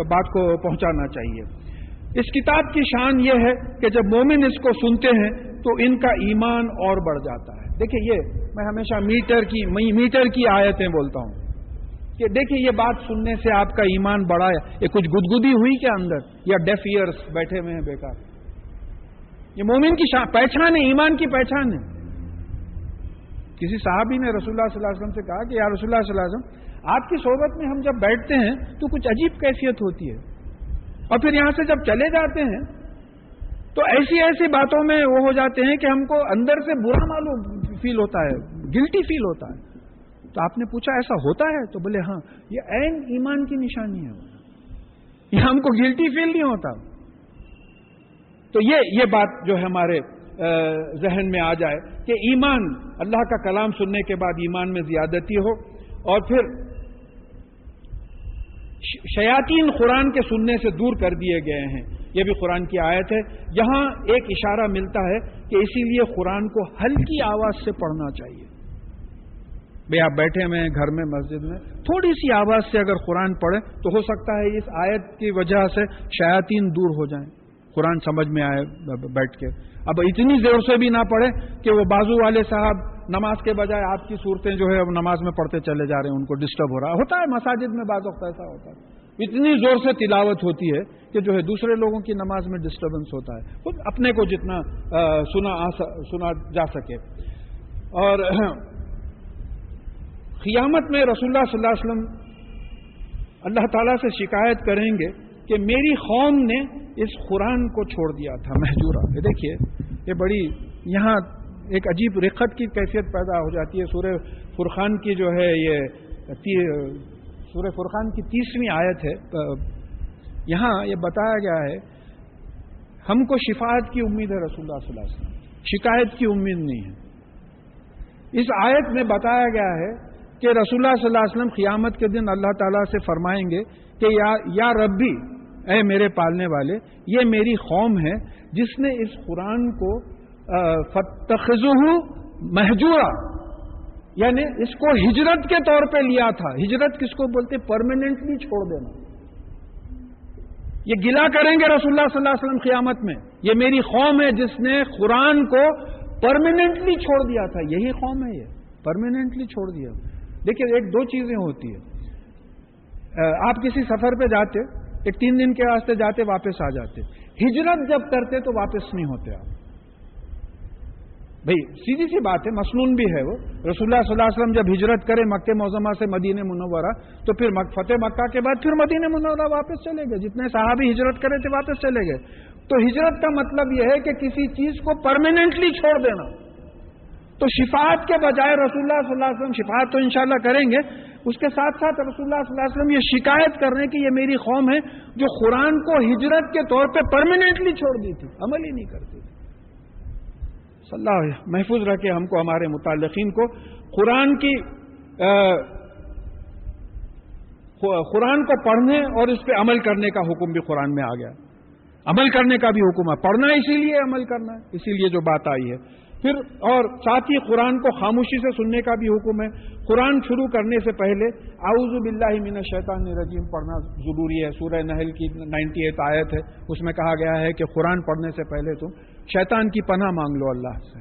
بات کو پہنچانا چاہیے. اس کتاب کی شان یہ ہے کہ جب مومن اس کو سنتے ہیں تو ان کا ایمان اور بڑھ جاتا ہے. دیکھیں یہ میں ہمیشہ میٹر کی آیتیں بولتا ہوں کہ دیکھیں یہ بات سننے سے آپ کا ایمان بڑھا, یہ کچھ گدگدی ہوئی کیا اندر, یا ڈیف ایئرس بیٹھے ہوئے ہیں بیکار. یہ مومن کی پہچان ہے, ایمان کی پہچان ہے. کسی صحابی نے رسول اللہ صلی اللہ علیہ وسلم سے کہا کہ یا رسول اللہ صلی اللہ علیہ وسلم آپ کی صحبت میں ہم جب بیٹھتے ہیں تو کچھ عجیب کیفیت ہوتی ہے, اور پھر یہاں سے جب چلے جاتے ہیں تو ایسی باتوں میں وہ ہو جاتے ہیں کہ ہم کو اندر سے برا معلوم فیل ہوتا ہے, گلٹی فیل ہوتا ہے. تو آپ نے پوچھا ایسا ہوتا ہے؟ تو بولے ہاں, یہ عین ایمان کی نشانی ہے, یہ ہم کو گلٹی فیل نہیں ہوتا. تو یہ بات جو ہے ہمارے ذہن میں آ جائے کہ ایمان, اللہ کا کلام سننے کے بعد ایمان میں زیادتی ہو. اور پھر شیاطین قرآن کے سننے سے دور کر دیے گئے ہیں, یہ بھی قرآن کی آیت ہے. یہاں ایک اشارہ ملتا ہے کہ اسی لیے قرآن کو ہلکی آواز سے پڑھنا چاہیے. بھئی آپ بیٹھے ہوئے ہیں گھر میں مسجد میں, تھوڑی سی آواز سے اگر قرآن پڑھیں تو ہو سکتا ہے اس آیت کی وجہ سے شیاطین دور ہو جائیں, قرآن سمجھ میں آئے بیٹھ کے. اب اتنی زور سے بھی نہ پڑھیں کہ وہ بازو والے صاحب نماز کے بجائے آپ کی صورتیں جو ہے اب نماز میں پڑھتے چلے جا رہے ہیں, ان کو ڈسٹرب ہو رہا ہوتا ہے. مساجد میں بعض وقت ایسا ہوتا ہے, اتنی زور سے تلاوت ہوتی ہے کہ جو ہے دوسرے لوگوں کی نماز میں ڈسٹربنس ہوتا ہے. خود اپنے کو جتنا سنا جا سکے. اور قیامت میں رسول اللہ صلی اللہ علیہ وسلم اللہ تعالیٰ سے شکایت کریں گے کہ میری قوم نے اس قرآن کو چھوڑ دیا تھا مہجورا. دیکھیے یہ بڑی یہاں ایک عجیب رقت کی کیفیت پیدا ہو جاتی ہے. سورہ فرقان کی جو ہے یہ سورہ فرقان کی 30ویں آیت ہے. یہاں یہ بتایا گیا ہے ہم کو شفاعت کی امید ہے رسول اللہ صلی اللہ علیہ وسلم, شکایت کی امید نہیں ہے. اس آیت میں بتایا گیا ہے کہ رسول اللہ صلی اللہ علیہ وسلم قیامت کے دن اللہ تعالیٰ سے فرمائیں گے کہ یا ربی, اے میرے پالنے والے, یہ میری قوم ہے جس نے اس قرآن کو فاتخذوہ مہجورا, یعنی اس کو ہجرت کے طور پہ لیا تھا. ہجرت کس کو بولتے؟ پرماننٹلی چھوڑ دینا. یہ گلا کریں گے رسول اللہ صلی اللہ علیہ وسلم قیامت میں, یہ میری قوم ہے جس نے قرآن کو پرماننٹلی چھوڑ دیا تھا. یہی قوم ہے, یہ پرماننٹلی چھوڑ دیا. دیکھیے ایک دو چیزیں ہوتی ہے. آپ کسی سفر پہ جاتے, ایک 3 دن کے واسطے جاتے, واپس آ جاتے. ہجرت جب کرتے تو واپس نہیں ہوتے آپ. بھئی سیدھی سی بات ہے, مسنون بھی ہے وہ. رسول اللہ صلی اللہ علیہ وسلم جب ہجرت کرے مکہ معظمہ سے مدینہ منورہ, تو پھر فتح مکہ کے بعد پھر مدینہ منورہ واپس چلے گئے. جتنے صحابی ہجرت کرے تھے واپس چلے گئے. تو ہجرت کا مطلب یہ ہے کہ کسی چیز کو پرماننٹلی چھوڑ دینا. تو شفاعت کے بجائے رسول اللہ صلی اللہ علیہ وسلم شفاعت تو انشاءاللہ کریں گے, اس کے ساتھ ساتھ رسول اللہ صلی اللہ علیہ وسلم یہ شکایت کر رہے ہیں کہ یہ میری قوم ہے جو قرآن کو ہجرت کے طور پہ پرماننٹلی چھوڑ دی تھی, عمل ہی نہیں کرتی تھی. صلی اللہ محفوظ رکھے ہم کو, ہمارے متعلقین کو. قرآن کو پڑھنے اور اس پہ عمل کرنے کا حکم بھی قرآن میں آ گیا. عمل کرنے کا بھی حکم ہے, پڑھنا اسی لیے, عمل کرنا ہے اسی لیے جو بات آئی ہے. پھر اور ساتھ ہی قرآن کو خاموشی سے سننے کا بھی حکم ہے. قرآن شروع کرنے سے پہلے اعوذ باللہ من الشیطان الرجیم پڑھنا ضروری ہے. سورہ نحل کی 98 آیت ہے, اس میں کہا گیا ہے کہ قرآن پڑھنے سے پہلے تم شیطان کی پناہ مانگ لو اللہ سے.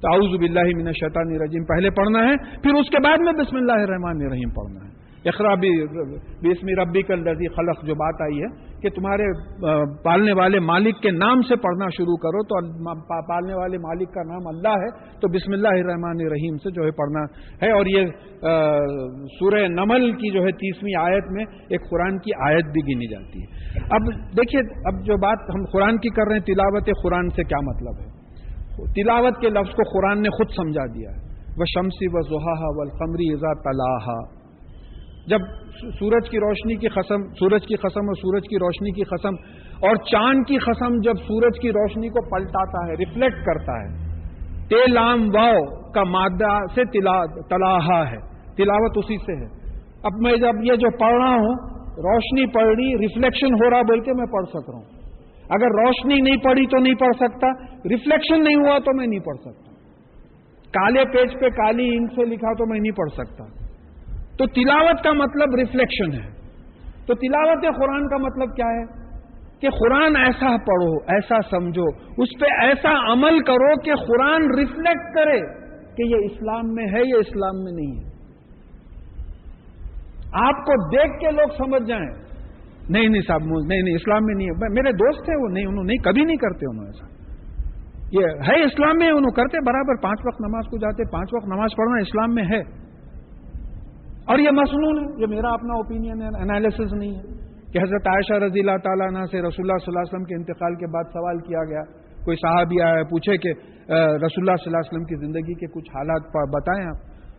تو اعوذ باللہ من الشیطان الرجیم پہلے پڑھنا ہے, پھر اس کے بعد میں بسم اللہ الرحمن الرحیم پڑھنا ہے. اقرا باسم ربک الذی خلق جو بات آئی ہے کہ تمہارے پالنے والے مالک کے نام سے پڑھنا شروع کرو, تو پالنے والے مالک کا نام اللہ ہے, تو بسم اللہ الرحمن الرحیم سے جو ہے پڑھنا ہے. اور یہ سورہ نمل کی جو ہے 30ویں آیت میں ایک قرآن کی آیت بھی گنی جاتی ہے. اب دیکھیے, اب جو بات ہم قرآن کی کر رہے ہیں, تلاوت قرآن سے کیا مطلب ہے؟ تلاوت کے لفظ کو قرآن نے خود سمجھا دیا ہے. وَالشَّمْسِ وَضُحَاهَا وَالْقَمَرِ إِذَا تَلَاهَا, جب سورج کی روشنی کی قسم, سورج کی قسم اور سورج کی روشنی کی قسم, اور چاند کی قسم جب سورج کی روشنی کو پلٹاتا ہے, ریفلیکٹ کرتا ہے. تے لام واو کا مادہ سے تلاہا ہے, تلاوت اسی سے ہے. اب میں جب یہ جو پڑھ رہا ہوں, روشنی پڑ رہی, ریفلیکشن ہو رہا بول کے میں پڑھ سک رہا ہوں. اگر روشنی نہیں پڑی تو نہیں پڑھ سکتا, ریفلیکشن نہیں ہوا تو میں نہیں پڑھ سکتا. کالے پیج پہ کالی انک سے لکھا تو میں نہیں پڑھ سکتا. تو تلاوت کا مطلب ریفلیکشن ہے. تو تلاوت قرآن کا مطلب کیا ہے کہ قرآن ایسا پڑھو, ایسا سمجھو, اس پہ ایسا عمل کرو کہ قرآن ریفلیکٹ کرے کہ یہ اسلام میں ہے, یہ اسلام میں نہیں ہے. آپ کو دیکھ کے لوگ سمجھ جائیں نہیں صاحب, نہیں اسلام میں نہیں ہے. میرے دوست تھے, وہ نہیں, انہوں نہیں, کبھی نہیں کرتے انہوں ایسا. یہ ہے اسلام میں, انہوں کرتے برابر, 5 وقت نماز کو جاتے, 5 وقت نماز پڑھنا اسلام میں ہے. اور یہ مسنون ہے, یہ میرا اپنا اوپینین ہے, انالیسس نہیں ہے. کہ حضرت عائشہ رضی اللہ تعالیٰ عنہ سے رسول اللہ صلی اللہ علیہ وسلم کے انتقال کے بعد سوال کیا گیا, کوئی صحابی آیا پوچھے کہ رسول اللہ صلی اللہ علیہ وسلم کی زندگی کے کچھ حالات بتائیں آپ.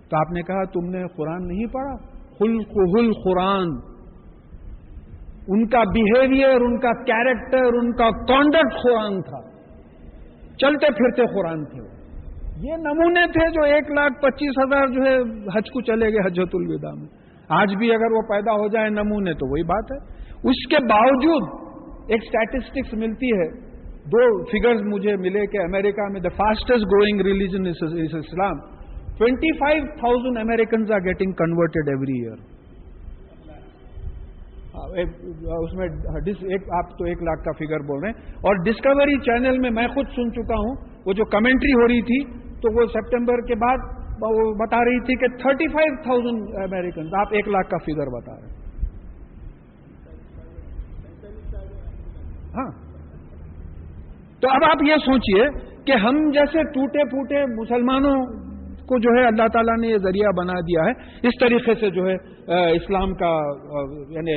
تو آپ نے کہا تم نے قرآن نہیں پڑھا؟ خلقہ القرآن, ان کا بیہیویئر, ان کا کیریکٹر, ان کا کانڈکٹ قرآن تھا, چلتے پھرتے قرآن تھے. یہ نمونے تھے جو 1,25,000 جو ہے حج کو چلے گئے حجۃ الوداع میں. آج بھی اگر وہ پیدا ہو جائے نمونے تو وہی بات ہے. اس کے باوجود ایک اسٹیٹسٹکس ملتی ہے, 2 فگرز مجھے ملے کہ امریکہ میں the fastest growing religion is Islam. 25,000 Americans are getting converted every year. اس میں آپ تو 1 لاکھ کا فگر بول رہے ہیں. اور ڈسکوری چینل میں میں خود سن چکا ہوں, وہ جو کمنٹری ہو رہی تھی تو وہ سپٹمبر کے بعد وہ بتا رہی تھی کہ 35,000 Americans, آپ 1 لاکھ کا فگر بتا رہے ہیں. ہاں, تو اب آپ یہ سوچئے کہ ہم جیسے ٹوٹے پھوٹے مسلمانوں کو جو ہے اللہ تعالیٰ نے یہ ذریعہ بنا دیا ہے, اس طریقے سے جو ہے اسلام کا یعنی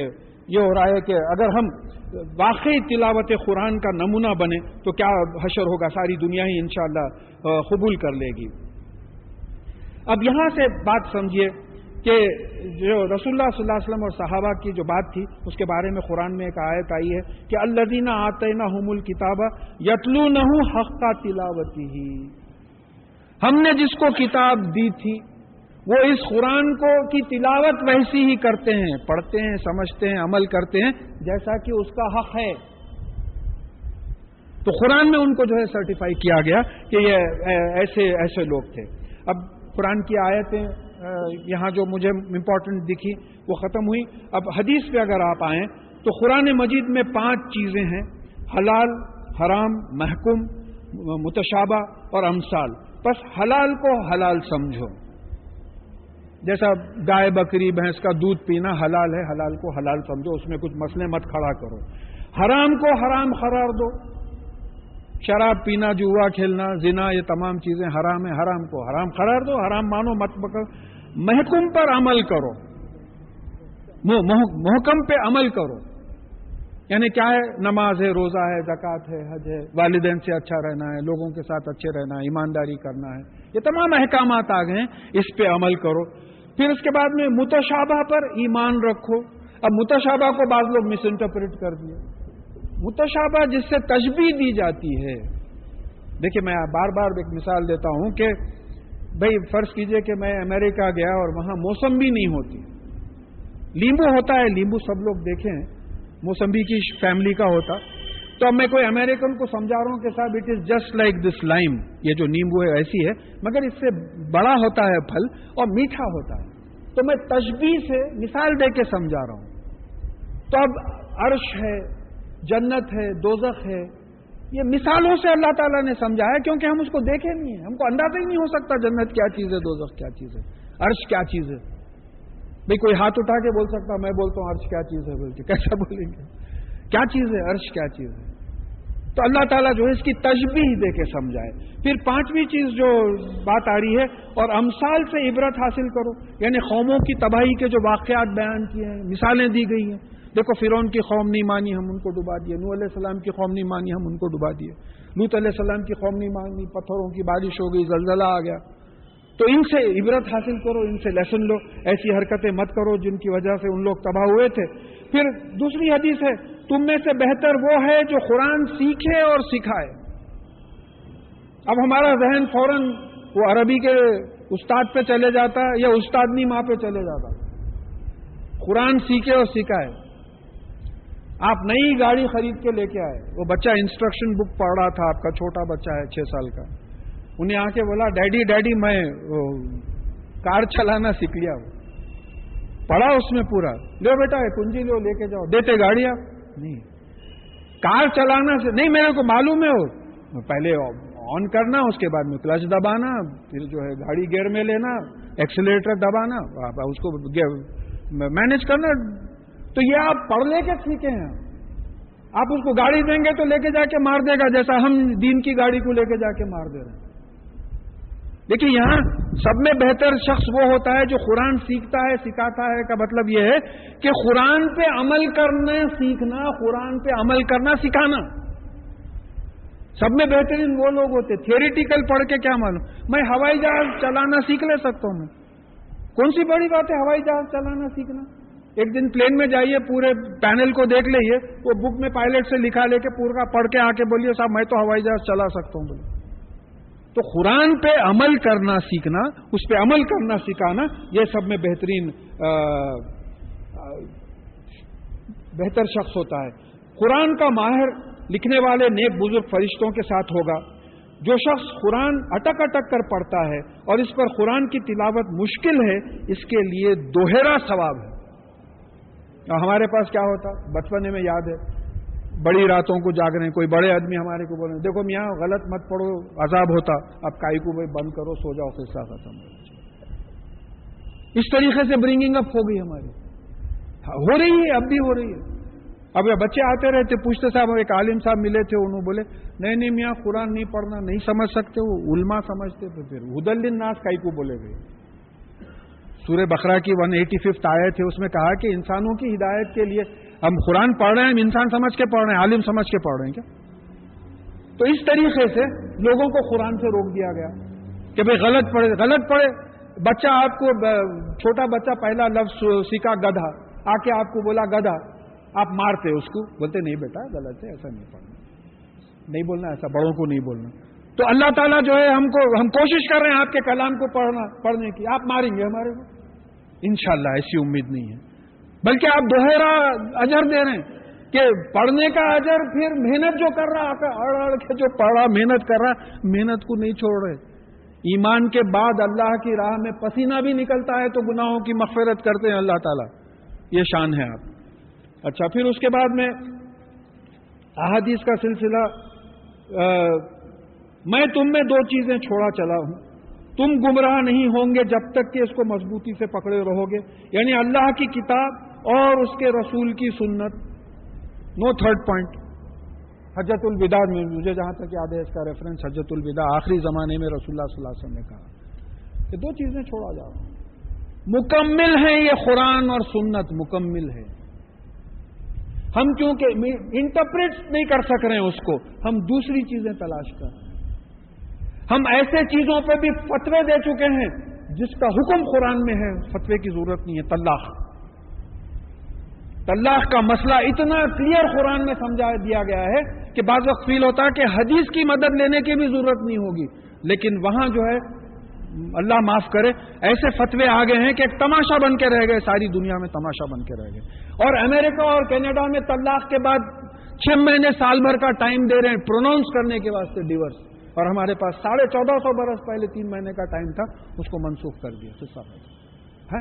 یہ ہو رہا ہے کہ اگر ہم واقعی تلاوت قرآن کا نمونہ بنے تو کیا حشر ہوگا، ساری دنیا ہی انشاءاللہ قبول کر لے گی۔ اب یہاں سے بات سمجھیے کہ جو رسول اللہ صلی اللہ علیہ وسلم اور صحابہ کی جو بات تھی اس کے بارے میں قرآن میں ایک آیت آئی ہے کہ الذین آتیناہم الکتاب یتلونہ حق تلاوتہ، ہم نے جس کو کتاب دی تھی وہ اس قرآن کو کی تلاوت ویسی ہی کرتے ہیں، پڑھتے ہیں، سمجھتے ہیں، عمل کرتے ہیں جیسا کہ اس کا حق ہے۔ تو قرآن میں ان کو جو ہے سرٹیفائی کیا گیا کہ یہ ایسے لوگ تھے۔ اب قرآن کی آیتیں یہاں جو مجھے امپورٹنٹ دکھی وہ ختم ہوئی۔ اب حدیث پہ اگر آپ آئیں تو قرآن مجید میں 5 چیزیں ہیں: حلال، حرام، محکوم، متشابہ اور امثال۔ بس حلال کو حلال سمجھو، جیسا گائے بکری بھینس کا دودھ پینا حلال ہے، حلال کو حلال سمجھو، اس میں کچھ مسئلے مت کھڑا کرو۔ حرام کو حرام قرار دو، شراب پینا، جوا کھیلنا، زنا، یہ تمام چیزیں حرام ہیں، حرام کو حرام قرار دو، حرام مانو مت پکڑو۔ محکم پر عمل کرو، محکم پہ عمل کرو، یعنی کیا ہے؟ نماز ہے، روزہ ہے، زکوٰۃ ہے، حج ہے، والدین سے اچھا رہنا ہے، لوگوں کے ساتھ اچھے رہنا ہے، ایمانداری کرنا ہے، یہ تمام احکامات آ گئے ہیں، اس پہ عمل کرو۔ پھر اس کے بعد میں متشابہ پر ایمان رکھو۔ اب متشابہ کو بعض لوگ مس انٹرپریٹ کر دیا۔ متشابہ جس سے تشبیہ دی جاتی ہے، دیکھیں میں بار بار ایک مثال دیتا ہوں کہ بھئی فرض کیجئے کہ میں امریکہ گیا اور وہاں موسمبی نہیں ہوتی، لیمبو ہوتا ہے، لیمبو سب لوگ دیکھیں، موسمبی کی فیملی کا ہوتا، تو اب میں کوئی امریکن کو سمجھا رہا ہوں کہ صاحب it is just like this lime, یہ جو نیمبو ہے ایسی ہے مگر اس سے بڑا ہوتا ہے پھل اور میٹھا ہوتا ہے، تو میں تشبیہ سے مثال دے کے سمجھا رہا ہوں۔ تو اب عرش ہے، جنت ہے، دوزخ ہے، یہ مثالوں سے اللہ تعالیٰ نے سمجھایا کیونکہ ہم اس کو دیکھے نہیں ہیں، ہم کو اندازہ ہی نہیں ہو سکتا جنت کیا چیز ہے، دوزخ کیا چیز ہے، عرش کیا چیز ہے۔ بھئی کوئی ہاتھ اٹھا کے بول سکتا، میں بولتا ہوں عرش کیا چیز ہے، بول کے کیسا بولیں گے؟ کیا چیز ہے عرش، کیا چیز ہے؟ تو اللہ تعالیٰ جو ہے اس کی تشبیہ دے کے سمجھائے۔ پھر 5ویں چیز جو بات آ رہی ہے، اور امثال سے عبرت حاصل کرو، یعنی قوموں کی تباہی کے جو واقعات بیان کیے ہیں، مثالیں دی گئی ہیں۔ دیکھو فرعون کی قوم نہیں مانی، ہم ان کو ڈبا دیے، نوح علیہ السلام کی قوم نہیں مانی، ہم ان کو ڈبا دیے، لوط علیہ السلام کی قوم نہیں مانی، پتھروں کی بارش ہو گئی، زلزلہ آ گیا۔ تو ان سے عبرت حاصل کرو، ان سے لیسن لو، ایسی حرکتیں مت کرو جن کی وجہ سے ان لوگ تباہ ہوئے تھے۔ پھر دوسری حدیث ہے، تم میں سے بہتر وہ ہے جو قرآن سیکھے اور سکھائے۔ اب ہمارا ذہن فوراً وہ عربی کے استاد پہ چلے جاتا ہے یا استادنی ماں پہ چلے جاتا ہے۔ قرآن سیکھے اور سکھائے۔ آپ نئی گاڑی خرید کے لے کے آئے، وہ بچہ انسٹرکشن بک پڑھ رہا تھا، آپ کا چھوٹا بچہ ہے 6 سال کا، انہیں آ کے بولا ڈیڈی میں کار چلانا سیکھ لیا، پڑھا اس میں پورا، لو بیٹا کنجی لو، لے کے جاؤ، دیتے گاڑی آپ نہیں، کار چلانا سے نہیں، میرے کو معلوم ہے، وہ پہلے آن کرنا، اس کے بعد میں کلچ دبانا، پھر جو ہے گاڑی گیئر میں لینا، ایکسیلریٹر دبانا، اس کو مینج کرنا۔ تو یہ آپ پڑھ لے کے سیکھے ہیں، آپ اس کو گاڑی دیں گے تو لے کے جا کے مار دے گا، جیسا ہم دین کی گاڑی کو لے کے جا کے مار دے رہے ہیں۔ دیکھیے یہاں سب میں بہتر شخص وہ ہوتا ہے جو قرآن سیکھتا ہے، سکھاتا ہے، کا مطلب یہ ہے کہ قرآن پہ عمل کرنا سیکھنا، قرآن پہ عمل کرنا سکھانا۔ سب میں بہترین وہ لوگ ہوتے، تھیوریٹیکل پڑھ کے کیا معلوم، میں ہوائی جہاز چلانا سیکھ لے سکتا ہوں، میں کون سی بڑی بات ہے ہوائی جہاز چلانا سیکھنا؟ ایک دن پلین میں جائیے، پورے پینل کو دیکھ لئیے، وہ بک میں پائلٹ سے لکھا لے کے پورا پڑھ کے آ کے بولیے صاحب میں تو ہوائی جہاز چلا سکتا ہوں بولے۔ تو قرآن پہ عمل کرنا سیکھنا، اس پہ عمل کرنا سکھانا، یہ سب میں بہتر شخص ہوتا ہے۔ قرآن کا ماہر لکھنے والے نیک بزرگ فرشتوں کے ساتھ ہوگا۔ جو شخص قرآن اٹک اٹک کر پڑھتا ہے اور اس پر قرآن کی تلاوت مشکل ہے، اس کے لیے دوہرا ثواب ہے۔ ہمارے پاس کیا ہوتا، بچپنے میں یاد ہے، بڑی راتوں کو جاگ رہے ہیں، کوئی بڑے آدمی ہمارے کو بول رہے ہیں دیکھو میاں غلط مت پڑھو عذاب ہوتا، اب کائی کو بھائی بند کرو، سو جاؤ، قصہ ختم۔ اس طریقے سے برنگنگ اپ ہو گئی ہماری، ہو رہی ہے، اب بھی ہو رہی ہے۔ اب بچے آتے رہتے پوچھتے صاحب، ایک عالم صاحب ملے تھے، انہوں بولے نہیں میاں قرآن نہیں پڑھنا، نہیں سمجھ سکتے، وہ علماء سمجھتے تھے، پھر ہدی للناس کائی کو بولے گئے۔ سورہ بقرہ کی 185 آیت ہے، اس میں کہا کہ انسانوں کی ہدایت کے لیے ہم قرآن پڑھ رہے ہیں، ہم انسان سمجھ کے پڑھ رہے ہیں، عالم سمجھ کے پڑھ رہے ہیں کیا؟ تو اس طریقے سے لوگوں کو قرآن سے روک دیا گیا کہ بھئی غلط پڑھے. بچہ آپ کو، چھوٹا بچہ پہلا لفظ سیکھا گدھا، آ کے آپ کو بولا گدھا، آپ مارتے اس کو، بولتے نہیں بیٹا غلط ہے، ایسا نہیں پڑھنا، نہیں بولنا ایسا، بڑوں کو نہیں بولنا. تو اللہ تعالیٰ جو ہے ہم کوشش کر رہے ہیں آپ کے کلام کو پڑھنے کی، آپ ماریں گے ہمارے کو؟ انشاءاللہ ایسی امید نہیں ہے، بلکہ آپ دوہرا اجر دے رہے ہیں کہ پڑھنے کا اجر، پھر محنت جو کر رہا، اڑ کے جو پڑھا، محنت کر رہا، محنت کو نہیں چھوڑ رہے. ایمان کے بعد اللہ کی راہ میں پسینہ بھی نکلتا ہے تو گناہوں کی مغفرت کرتے ہیں اللہ تعالیٰ. یہ شان ہے آپ. اچھا، پھر اس کے بعد میں احادیث کا سلسلہ، میں تم میں 2 چیزیں چھوڑا چلا ہوں، تم گمراہ نہیں ہوں گے جب تک کہ اس کو مضبوطی سے پکڑے رہو گے، یعنی اللہ کی کتاب اور اس کے رسول کی سنت. No third point. حجۃ الوداع میں مجھے جہاں تک یاد ہے اس کا ریفرنس حجۃ الوداع، آخری زمانے میں رسول اللہ صلی اللہ علیہ وسلم نے کہا کہ 2 چیزیں چھوڑا جاؤ. مکمل ہے یہ قرآن اور سنت، مکمل ہے. ہم کیونکہ انٹرپریٹ نہیں کر سک رہے ہیں اس کو، ہم دوسری چیزیں تلاش کر رہے ہیں. ہم ایسے چیزوں پہ بھی فتوے دے چکے ہیں جس کا حکم قرآن میں ہے، فتوے کی ضرورت نہیں ہے. طلاق کا مسئلہ اتنا کلیئر قرآن میں سمجھا دیا گیا ہے کہ بعض وقت فیل ہوتا ہے کہ حدیث کی مدد لینے کی بھی ضرورت نہیں ہوگی، لیکن وہاں جو ہے اللہ معاف کرے ایسے فتوے آ گئے ہیں کہ ایک تماشا بن کے رہ گئے، ساری دنیا میں تماشا بن کے رہ گئے. اور امریکہ اور کینیڈا میں طلاق کے بعد 6 مہینے سال بھر کا ٹائم دے رہے ہیں پروناؤنس کرنے کے واسطے ڈیورس، اور ہمارے پاس 1450 برس پہلے 3 مہینے کا ٹائم تھا، اس کو منسوخ کر دیا. ہے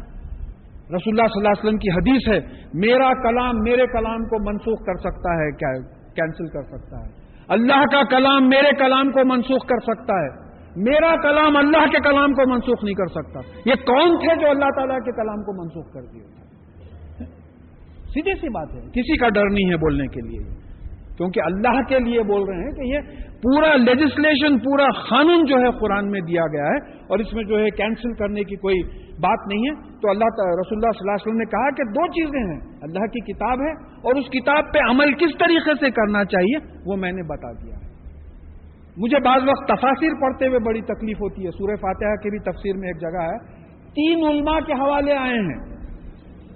رسول اللہ صلی اللہ علیہ وسلم کی حدیث ہے، میرا کلام میرے کلام کو منسوخ کر سکتا ہے، کیا کینسل کر سکتا ہے. اللہ کا کلام میرے کلام کو منسوخ کر سکتا ہے، میرا کلام اللہ کے کلام کو منسوخ نہیں کر سکتا. یہ کون تھے جو اللہ تعالیٰ کے کلام کو منسوخ کر دیے؟ سیدھی سی بات ہے، کسی کا ڈر نہیں ہے بولنے کے لیے، کیونکہ اللہ کے لیے بول رہے ہیں کہ یہ پورا لیجسلیشن، پورا قانون جو ہے قرآن میں دیا گیا ہے، اور اس میں جو ہے کینسل کرنے کی کوئی بات نہیں ہے. تو رسول اللہ صلی اللہ علیہ وسلم نے کہا کہ 2 چیزیں ہیں، اللہ کی کتاب ہے اور اس کتاب پہ عمل کس طریقے سے کرنا چاہیے وہ میں نے بتا دیا ہے. مجھے بعض وقت تفاسیر پڑھتے ہوئے بڑی تکلیف ہوتی ہے. سورہ فاتحہ کی بھی تفسیر میں ایک جگہ ہے، 3 علماء کے حوالے آئے ہیں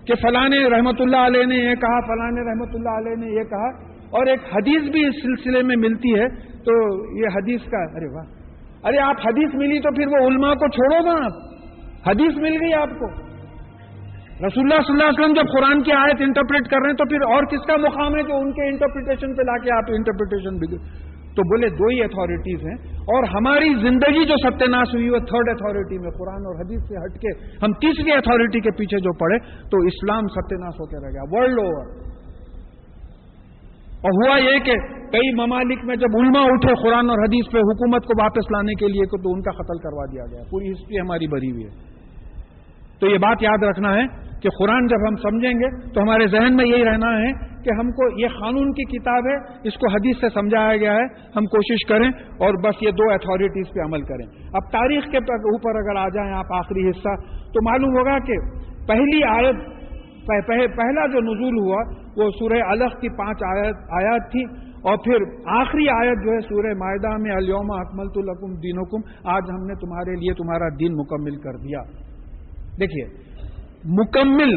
کہ فلانے رحمت اللہ علیہ نے یہ کہا، فلانے رحمت اللہ علیہ نے یہ کہا، اور ایک حدیث بھی اس سلسلے میں ملتی ہے. تو یہ حدیث کا، ارے واہ، ارے آپ حدیث ملی تو پھر وہ علماء کو چھوڑو گا؟ آپ حدیث مل گئی آپ کو، رسول اللہ صلی اللہ علیہ وسلم جب قرآن کی آیت انٹرپریٹ کر رہے ہیں تو پھر اور کس کا مقام ہے جو ان کے انٹرپریٹیشن پہ لا کے آپ انٹرپریٹیشن بگڑ. تو بولے 2 ہی اتھارٹیز ہیں، اور ہماری زندگی جو ستیہ ناش ہوئی وہ 3rd اتھارٹی میں، قرآن اور حدیث سے ہٹ کے ہم تیسری اتھارٹی کے پیچھے جو پڑے تو اسلام ستیہ ناش ہو کے رہ گیا ورلڈ اوور. اور ہوا یہ کہ کئی ممالک میں جب علماء اٹھے قرآن اور حدیث پہ حکومت کو واپس لانے کے لیے تو ان کا قتل کروا دیا گیا. پوری ہسٹری ہماری بھری ہوئی ہے. تو یہ بات یاد رکھنا ہے کہ قرآن جب ہم سمجھیں گے تو ہمارے ذہن میں یہی رہنا ہے کہ ہم کو یہ قانون کی کتاب ہے، اس کو حدیث سے سمجھایا گیا ہے، ہم کوشش کریں اور بس یہ 2 اتھارٹیز پہ عمل کریں. اب تاریخ کے اوپر اگر آ جائیں آپ آخری حصہ، تو معلوم ہوگا کہ پہلی آیت، پہلا جو نزول ہوا وہ سورہ علق کی 5 آیات تھی، اور پھر آخری آیت جو ہے سورہ مائدہ میں الیوم اکملت لکم دینکم، آج ہم نے تمہارے لیے تمہارا دین مکمل کر دیا. دیکھیے مکمل،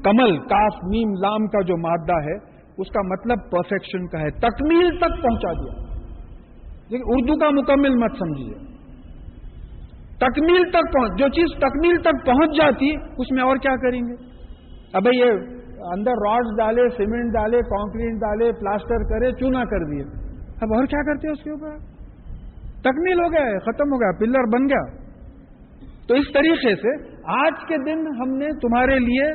کمل، کاف میم لام کا جو مادہ ہے اس کا مطلب پرفیکشن کا ہے، تکمیل تک پہنچا دیا. لیکن اردو کا مکمل مت سمجھیے، تکمیل تک جو چیز تکمیل تک پہنچ جاتی اس میں اور کیا کریں گے؟ اب یہ اندر راڈز ڈالے، سیمنٹ ڈالے، کانکریٹ ڈالے، پلاسٹر کرے، چونا کر دیے، اب اور کیا کرتے ہیں اس کے اوپر؟ تکمیل ہو گیا، ختم ہو گیا، پلر بن گیا. تو اس طریقے سے آج کے دن ہم نے تمہارے لیے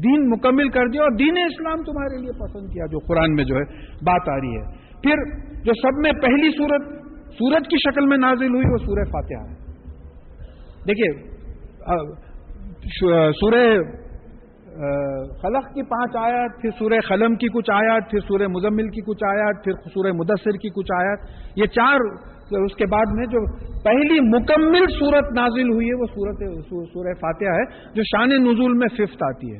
دین مکمل کر دیا، اور دین اسلام تمہارے لیے پسند کیا جو قرآن میں جو ہے بات آ رہی ہے. پھر جو سب میں پہلی سورت کی شکل میں نازل ہوئی وہ سورہ فاتحہ ہے. دیکھیے سورہ خلق کی 5 آیات، پھر سورہ قلم کی کچھ آیات، پھر سورہ مزمل کی کچھ آیات، پھر سورہ مدثر کی کچھ آیات، یہ 4. اس کے بعد میں جو پہلی مکمل سورت نازل ہوئی ہے وہ سورہ فاتحہ ہے، جو شان نزول میں 5th آتی ہے.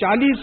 40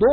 2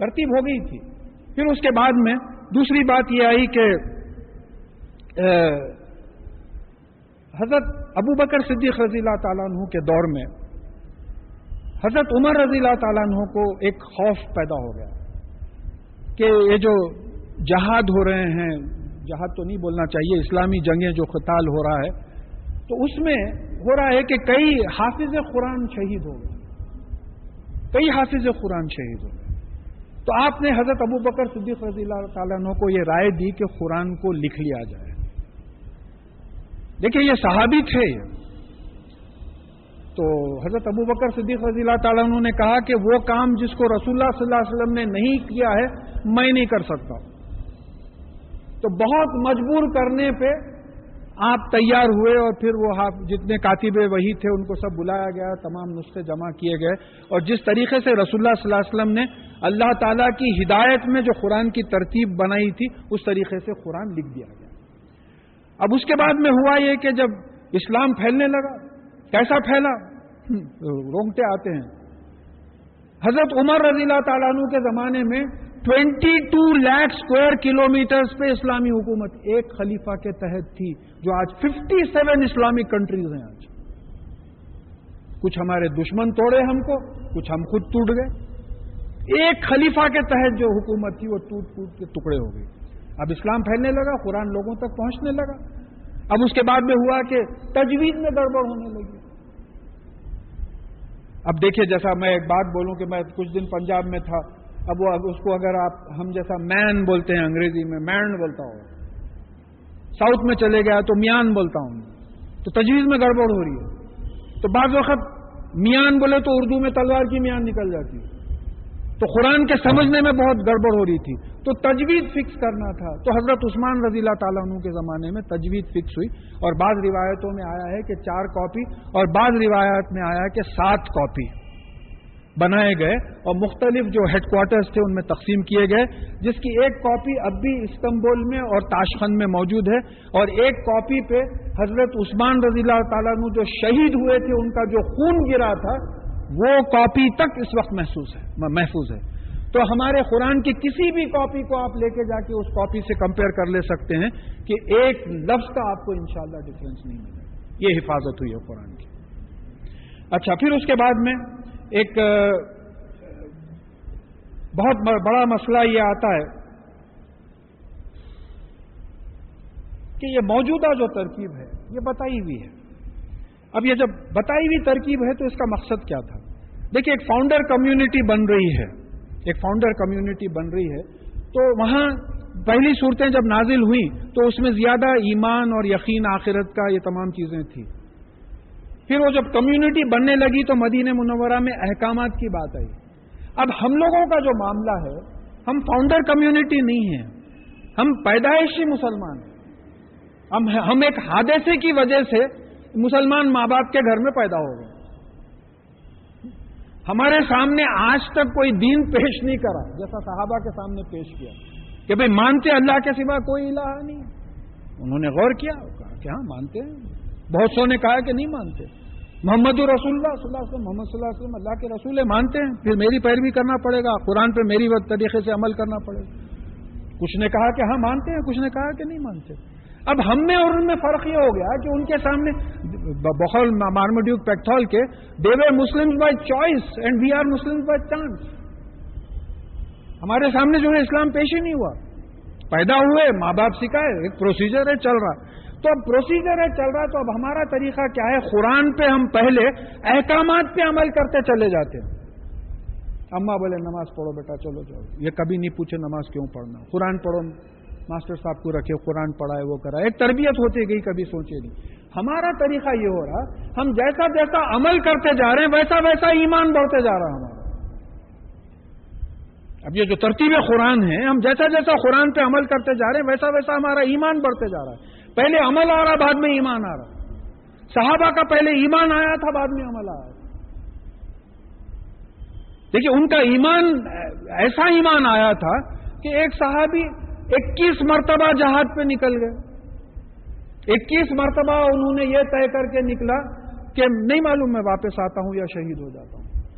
ترتیب ہو گئی تھی. پھر اس کے بعد میں دوسری بات یہ آئی کہ حضرت ابو بکر صدیق رضی اللہ تعالیٰ عنہ کے دور میں حضرت عمر رضی اللہ تعالیٰ عنہ کو ایک خوف پیدا ہو گیا کہ یہ جو جہاد ہو رہے ہیں، جہاد تو نہیں بولنا چاہیے، اسلامی جنگیں جو قتال ہو رہا ہے، تو اس میں ہو رہا ہے کہ کئی حافظ قرآن شہید ہو گئے، کئی حافظ قرآن شہید ہو گئے. تو آپ نے حضرت ابو بکر صدیق رضی اللہ تعالیٰ عنہ کو یہ رائے دی کہ قرآن کو لکھ لیا جائے. دیکھیں یہ صحابی تھے، تو حضرت ابو بکر صدیق رضی اللہ تعالیٰ عنہ نے کہا کہ وہ کام جس کو رسول اللہ صلی اللہ علیہ وسلم نے نہیں کیا ہے میں نہیں کر سکتا. تو بہت مجبور کرنے پہ آپ تیار ہوئے، اور پھر وہ جتنے کاتب وحی تھے ان کو سب بلایا گیا، تمام نسخے جمع کیے گئے، اور جس طریقے سے رسول اللہ صلی اللہ علیہ وسلم نے اللہ تعالیٰ کی ہدایت میں جو قرآن کی ترتیب بنائی تھی اس طریقے سے قرآن لکھ دیا گیا. اب اس کے بعد میں ہوا یہ کہ جب اسلام پھیلنے لگا، کیسا پھیلا، رونگٹے آتے ہیں. حضرت عمر رضی اللہ تعالیٰ عنہ کے زمانے میں 22 لاکھ اسکوائر کلومیٹرز پہ اسلامی حکومت ایک خلیفہ کے تحت تھی، جو آج 57 اسلامک کنٹریز ہیں. آج کچھ ہمارے دشمن توڑے ہم کو، کچھ ہم خود ٹوٹ گئے. ایک خلیفہ کے تحت جو حکومت تھی وہ ٹوٹ ٹوٹ کے ٹکڑے ہو گئی. اب اسلام پھیلنے لگا، قرآن لوگوں تک پہنچنے لگا. اب اس کے بعد میں ہوا کہ تجوید میں گڑبڑ ہونے لگی. اب دیکھیے، جیسا میں ایک بات بولوں کہ میں کچھ دن پنجاب میں تھا، اب وہ اس کو اگر آپ ہم جیسا مین بولتے ہیں انگریزی میں، مین بولتا ہوں، ساؤتھ میں چلے گیا تو میان بولتا ہوں، تو تجویز میں گڑبڑ ہو رہی ہے. تو بعض وقت میان بولے تو اردو میں تلوار کی میان نکل جاتی ہے. تو قرآن کے سمجھنے میں بہت گڑبڑ ہو رہی تھی، تو تجوید فکس کرنا تھا. تو حضرت عثمان رضی اللہ تعالیٰ عنہ کے زمانے میں تجوید فکس ہوئی، اور بعض روایتوں میں آیا ہے کہ 4 کاپی، اور بعض روایات میں آیا ہے کہ 7 کاپی بنائے گئے، اور مختلف جو ہیڈ کوارٹرز تھے ان میں تقسیم کیے گئے، جس کی ایک کاپی اب بھی استنبول میں اور تاشقند میں موجود ہے، اور ایک کاپی پہ حضرت عثمان رضی اللہ تعالیٰ عنہ جو شہید ہوئے تھے ان کا جو خون گرا تھا وہ کاپی تک اس وقت محفوظ ہے. تو ہمارے قرآن کی کسی بھی کاپی کو آپ لے کے جا کے اس کاپی سے کمپیئر کر لے سکتے ہیں کہ ایک لفظ کا آپ کو انشاءاللہ ڈفرینس نہیں ملے گا. یہ حفاظت ہوئی ہے قرآن کی. اچھا، پھر اس کے بعد میں ایک بہت بڑا مسئلہ یہ آتا ہے کہ یہ موجودہ جو ترکیب ہے یہ بتائی ہوئی ہے. اب یہ جب بتائی ہوئی ترکیب ہے تو اس کا مقصد کیا تھا؟ دیکھیں، ایک فاؤنڈر کمیونٹی بن رہی ہے، تو وہاں پہلی صورتیں جب نازل ہوئیں تو اس میں زیادہ ایمان اور یقین آخرت کا یہ تمام چیزیں تھیں. پھر وہ جب کمیونٹی بننے لگی تو مدینہ منورہ میں احکامات کی بات آئی. اب ہم لوگوں کا جو معاملہ ہے، ہم فاؤنڈر کمیونٹی نہیں ہیں، ہم پیدائشی مسلمان ہیں. ہم ایک حادثے کی وجہ سے مسلمان ماں باپ کے گھر میں پیدا ہو گئے. ہمارے سامنے آج تک کوئی دین پیش نہیں کرا جیسا صحابہ کے سامنے پیش کیا کہ بھئی مانتے اللہ کے سوا کوئی الہ نہیں. انہوں نے غور کیا، کہا کہ ہاں مانتے ہیں. بہت سو نے کہا کہ نہیں مانتے. محمد رسول اللہ صلی اللہ علیہ وسلم، محمد صلی اللہ علیہ وسلم اللہ کے رسول ہے، مانتے ہیں، پھر میری پیروی کرنا پڑے گا، قرآن پہ میری طریقے سے عمل کرنا پڑے گا. کچھ نے کہا کہ ہاں مانتے ہیں، کچھ نے کہا کہ نہیں مانتے. اب ہم میں اور ان میں فرق یہ ہو گیا کہ ان کے سامنے بخول مارمڈیوک پیکتھول کے they were Muslims by choice and we are Muslims by chance. ہمارے سامنے جو ہے اسلام پیش ہی نہیں ہوا. پیدا ہوئے، ماں باپ سکھائے، ایک پروسیجر ہے چل رہا. تو اب پروسیجر ہے چل رہا، تو اب ہمارا طریقہ کیا ہے؟ قرآن پہ ہم پہلے احکامات پہ عمل کرتے چلے جاتے ہیں. اماں بولے نماز پڑھو بیٹا، چلو جاؤ. یہ کبھی نہیں پوچھے نماز کیوں پڑھنا. قرآن پڑھو، ماسٹر صاحب کو رکھے، قرآن پڑھائے، وہ کرائے. ایک تربیت ہوتی گئی، کبھی سوچے نہیں. ہمارا طریقہ یہ ہو رہا، ہم جیسا جیسا عمل کرتے جا رہے ہیں ویسا ویسا ایمان بڑھتے جا رہا ہمارا. اب یہ جو ترتیب قرآن ہے، ہم جیسا جیسا قرآن پہ عمل کرتے جا رہے ہیں ویسا ویسا ہمارا ایمان بڑھتے جا رہا ہے. پہلے عمل آ رہا، بعد میں ایمان آ رہا. صحابہ کا پہلے ایمان آیا تھا، بعد میں عمل آیا. دیکھیے ان کا ایمان ایسا ایمان آیا تھا کہ ایک صحابی 21 مرتبہ جہاد پہ نکل گئے. 21 مرتبہ انہوں نے یہ طے کر کے نکلا کہ نہیں معلوم میں واپس آتا ہوں یا شہید ہو جاتا ہوں.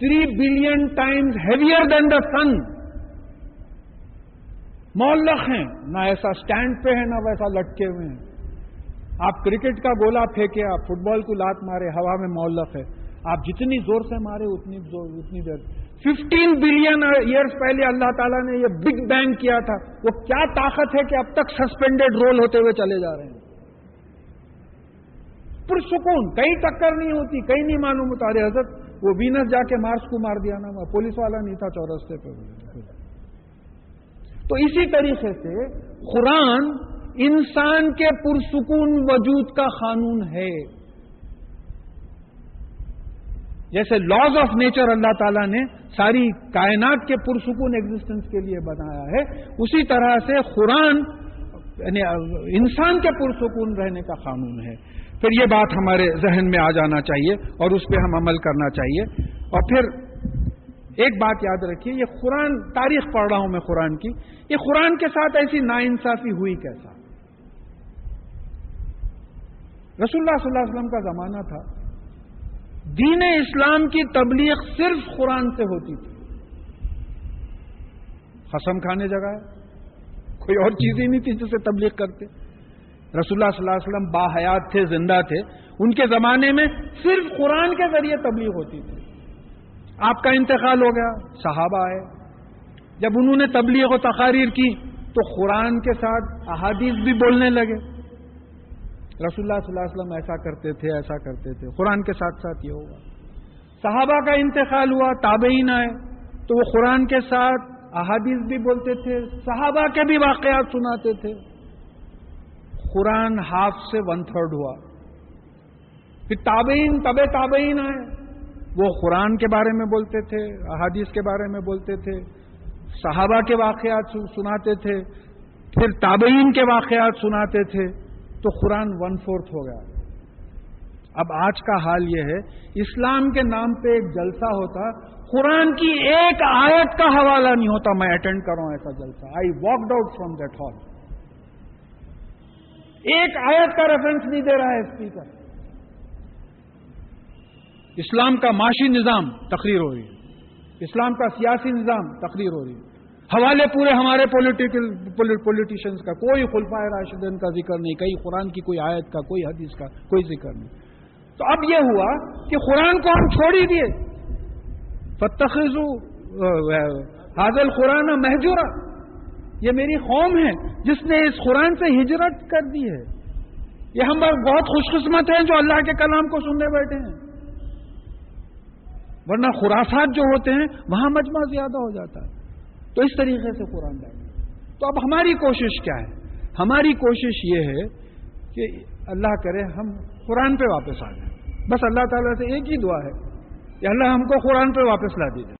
3 billion times heavier than the sun. معلق ہیں، نہ ایسا سٹینڈ پہ ہے نہ ویسا لٹکے ہوئے ہیں. آپ کرکٹ کا گولا پھینکے، آپ فٹ بال کو لات مارے، ہوا میں معلق ہے. آپ جتنی زور سے مارے اتنی دیر. 15 بلین ایئرس پہلے اللہ تعالیٰ نے یہ بگ بینگ کیا تھا. وہ کیا طاقت ہے کہ اب تک سسپینڈڈ رول ہوتے ہوئے چلے جا رہے ہیں. پرسکون، کہیں ٹکر نہیں ہوتی، کہیں نہیں معلوم ہوتا. ارے حضرت وہ وینس جا کے مارس کو مار دیا نا، پولیس والا نہیں تھا چورستے پہ. تو اسی طریقے سے قرآن انسان کے پرسکون وجود کا قانون ہے. جیسے لاز آف نیچر اللہ تعالیٰ نے ساری کائنات کے پرسکون ایگزسٹنس کے لیے بنایا ہے، اسی طرح سے قرآن یعنی انسان کے پرسکون رہنے کا قانون ہے. پھر یہ بات ہمارے ذہن میں آ جانا چاہیے اور اس پہ ہم عمل کرنا چاہیے. اور پھر ایک بات یاد رکھیے، یہ قرآن تاریخ پڑھ رہا ہوں میں قرآن کی، یہ قرآن کے ساتھ ایسی ناانصافی ہوئی کیسا؟ رسول اللہ صلی اللہ علیہ وسلم کا زمانہ تھا، دین اسلام کی تبلیغ صرف قرآن سے ہوتی تھی. قسم کھانے جگہ کوئی اور چیز ہی نہیں تھی جسے تبلیغ کرتے. رسول اللہ صلی اللہ علیہ وسلم باحیات تھے، زندہ تھے، ان کے زمانے میں صرف قرآن کے ذریعے تبلیغ ہوتی تھی. آپ کا انتقال ہو گیا، صحابہ آئے، جب انہوں نے تبلیغ و تقاریر کی تو قرآن کے ساتھ احادیث بھی بولنے لگے. رسول اللہ صلی اللہ علیہ وسلم ایسا کرتے تھے، ایسا کرتے تھے، قرآن کے ساتھ ساتھ یہ ہوگا. صحابہ کا انتقال ہوا، تابعین آئے تو وہ قرآن کے ساتھ احادیث بھی بولتے تھے، صحابہ کے بھی واقعات سناتے تھے. قرآن ہاف سے 1/3 ہوا. پھر تابعین تابعین آئے، وہ قرآن کے بارے میں بولتے تھے، احادیث کے بارے میں بولتے تھے، صحابہ کے واقعات سناتے تھے، پھر تابعین کے واقعات سناتے تھے، تو قرآن 1/4 ہو گیا. اب آج کا حال یہ ہے، اسلام کے نام پہ ایک جلسہ ہوتا، قرآن کی ایک آیت کا حوالہ نہیں ہوتا. میں اٹینڈ کر رہا ہوں ایسا جلسہ، I walked out from that hall. ایک آیت کا ریفرنس نہیں دے رہا ہے اسپیکر. اسلام کا معاشی نظام تقریر ہو رہی ہے، اسلام کا سیاسی نظام تقریر ہو رہی ہے، حوالے پورے ہمارے پولیٹیشنز کا، کوئی خلفائے راشدین کا ذکر نہیں، کہیں قرآن کی کوئی آیت کا، کوئی حدیث کا کوئی ذکر نہیں. تو اب یہ ہوا کہ قرآن کو ہم چھوڑ ہی دیے. فاتخذوا ھذا القرآن مہجورا، یہ میری قوم ہے جس نے اس قرآن سے ہجرت کر دی ہے. یہ ہم بہت خوش قسمت ہیں جو اللہ کے کلام کو سننے بیٹھے ہیں، ورنہ خرافات جو ہوتے ہیں وہاں مجمع زیادہ ہو جاتا ہے. تو اس طریقے سے قرآن بیٹھے. تو اب ہماری کوشش کیا ہے؟ ہماری کوشش یہ ہے کہ اللہ کرے ہم قرآن پہ واپس آ جائیں. بس اللہ تعالیٰ سے ایک ہی دعا ہے کہ اللہ ہم کو قرآن پہ واپس لا دیجیے.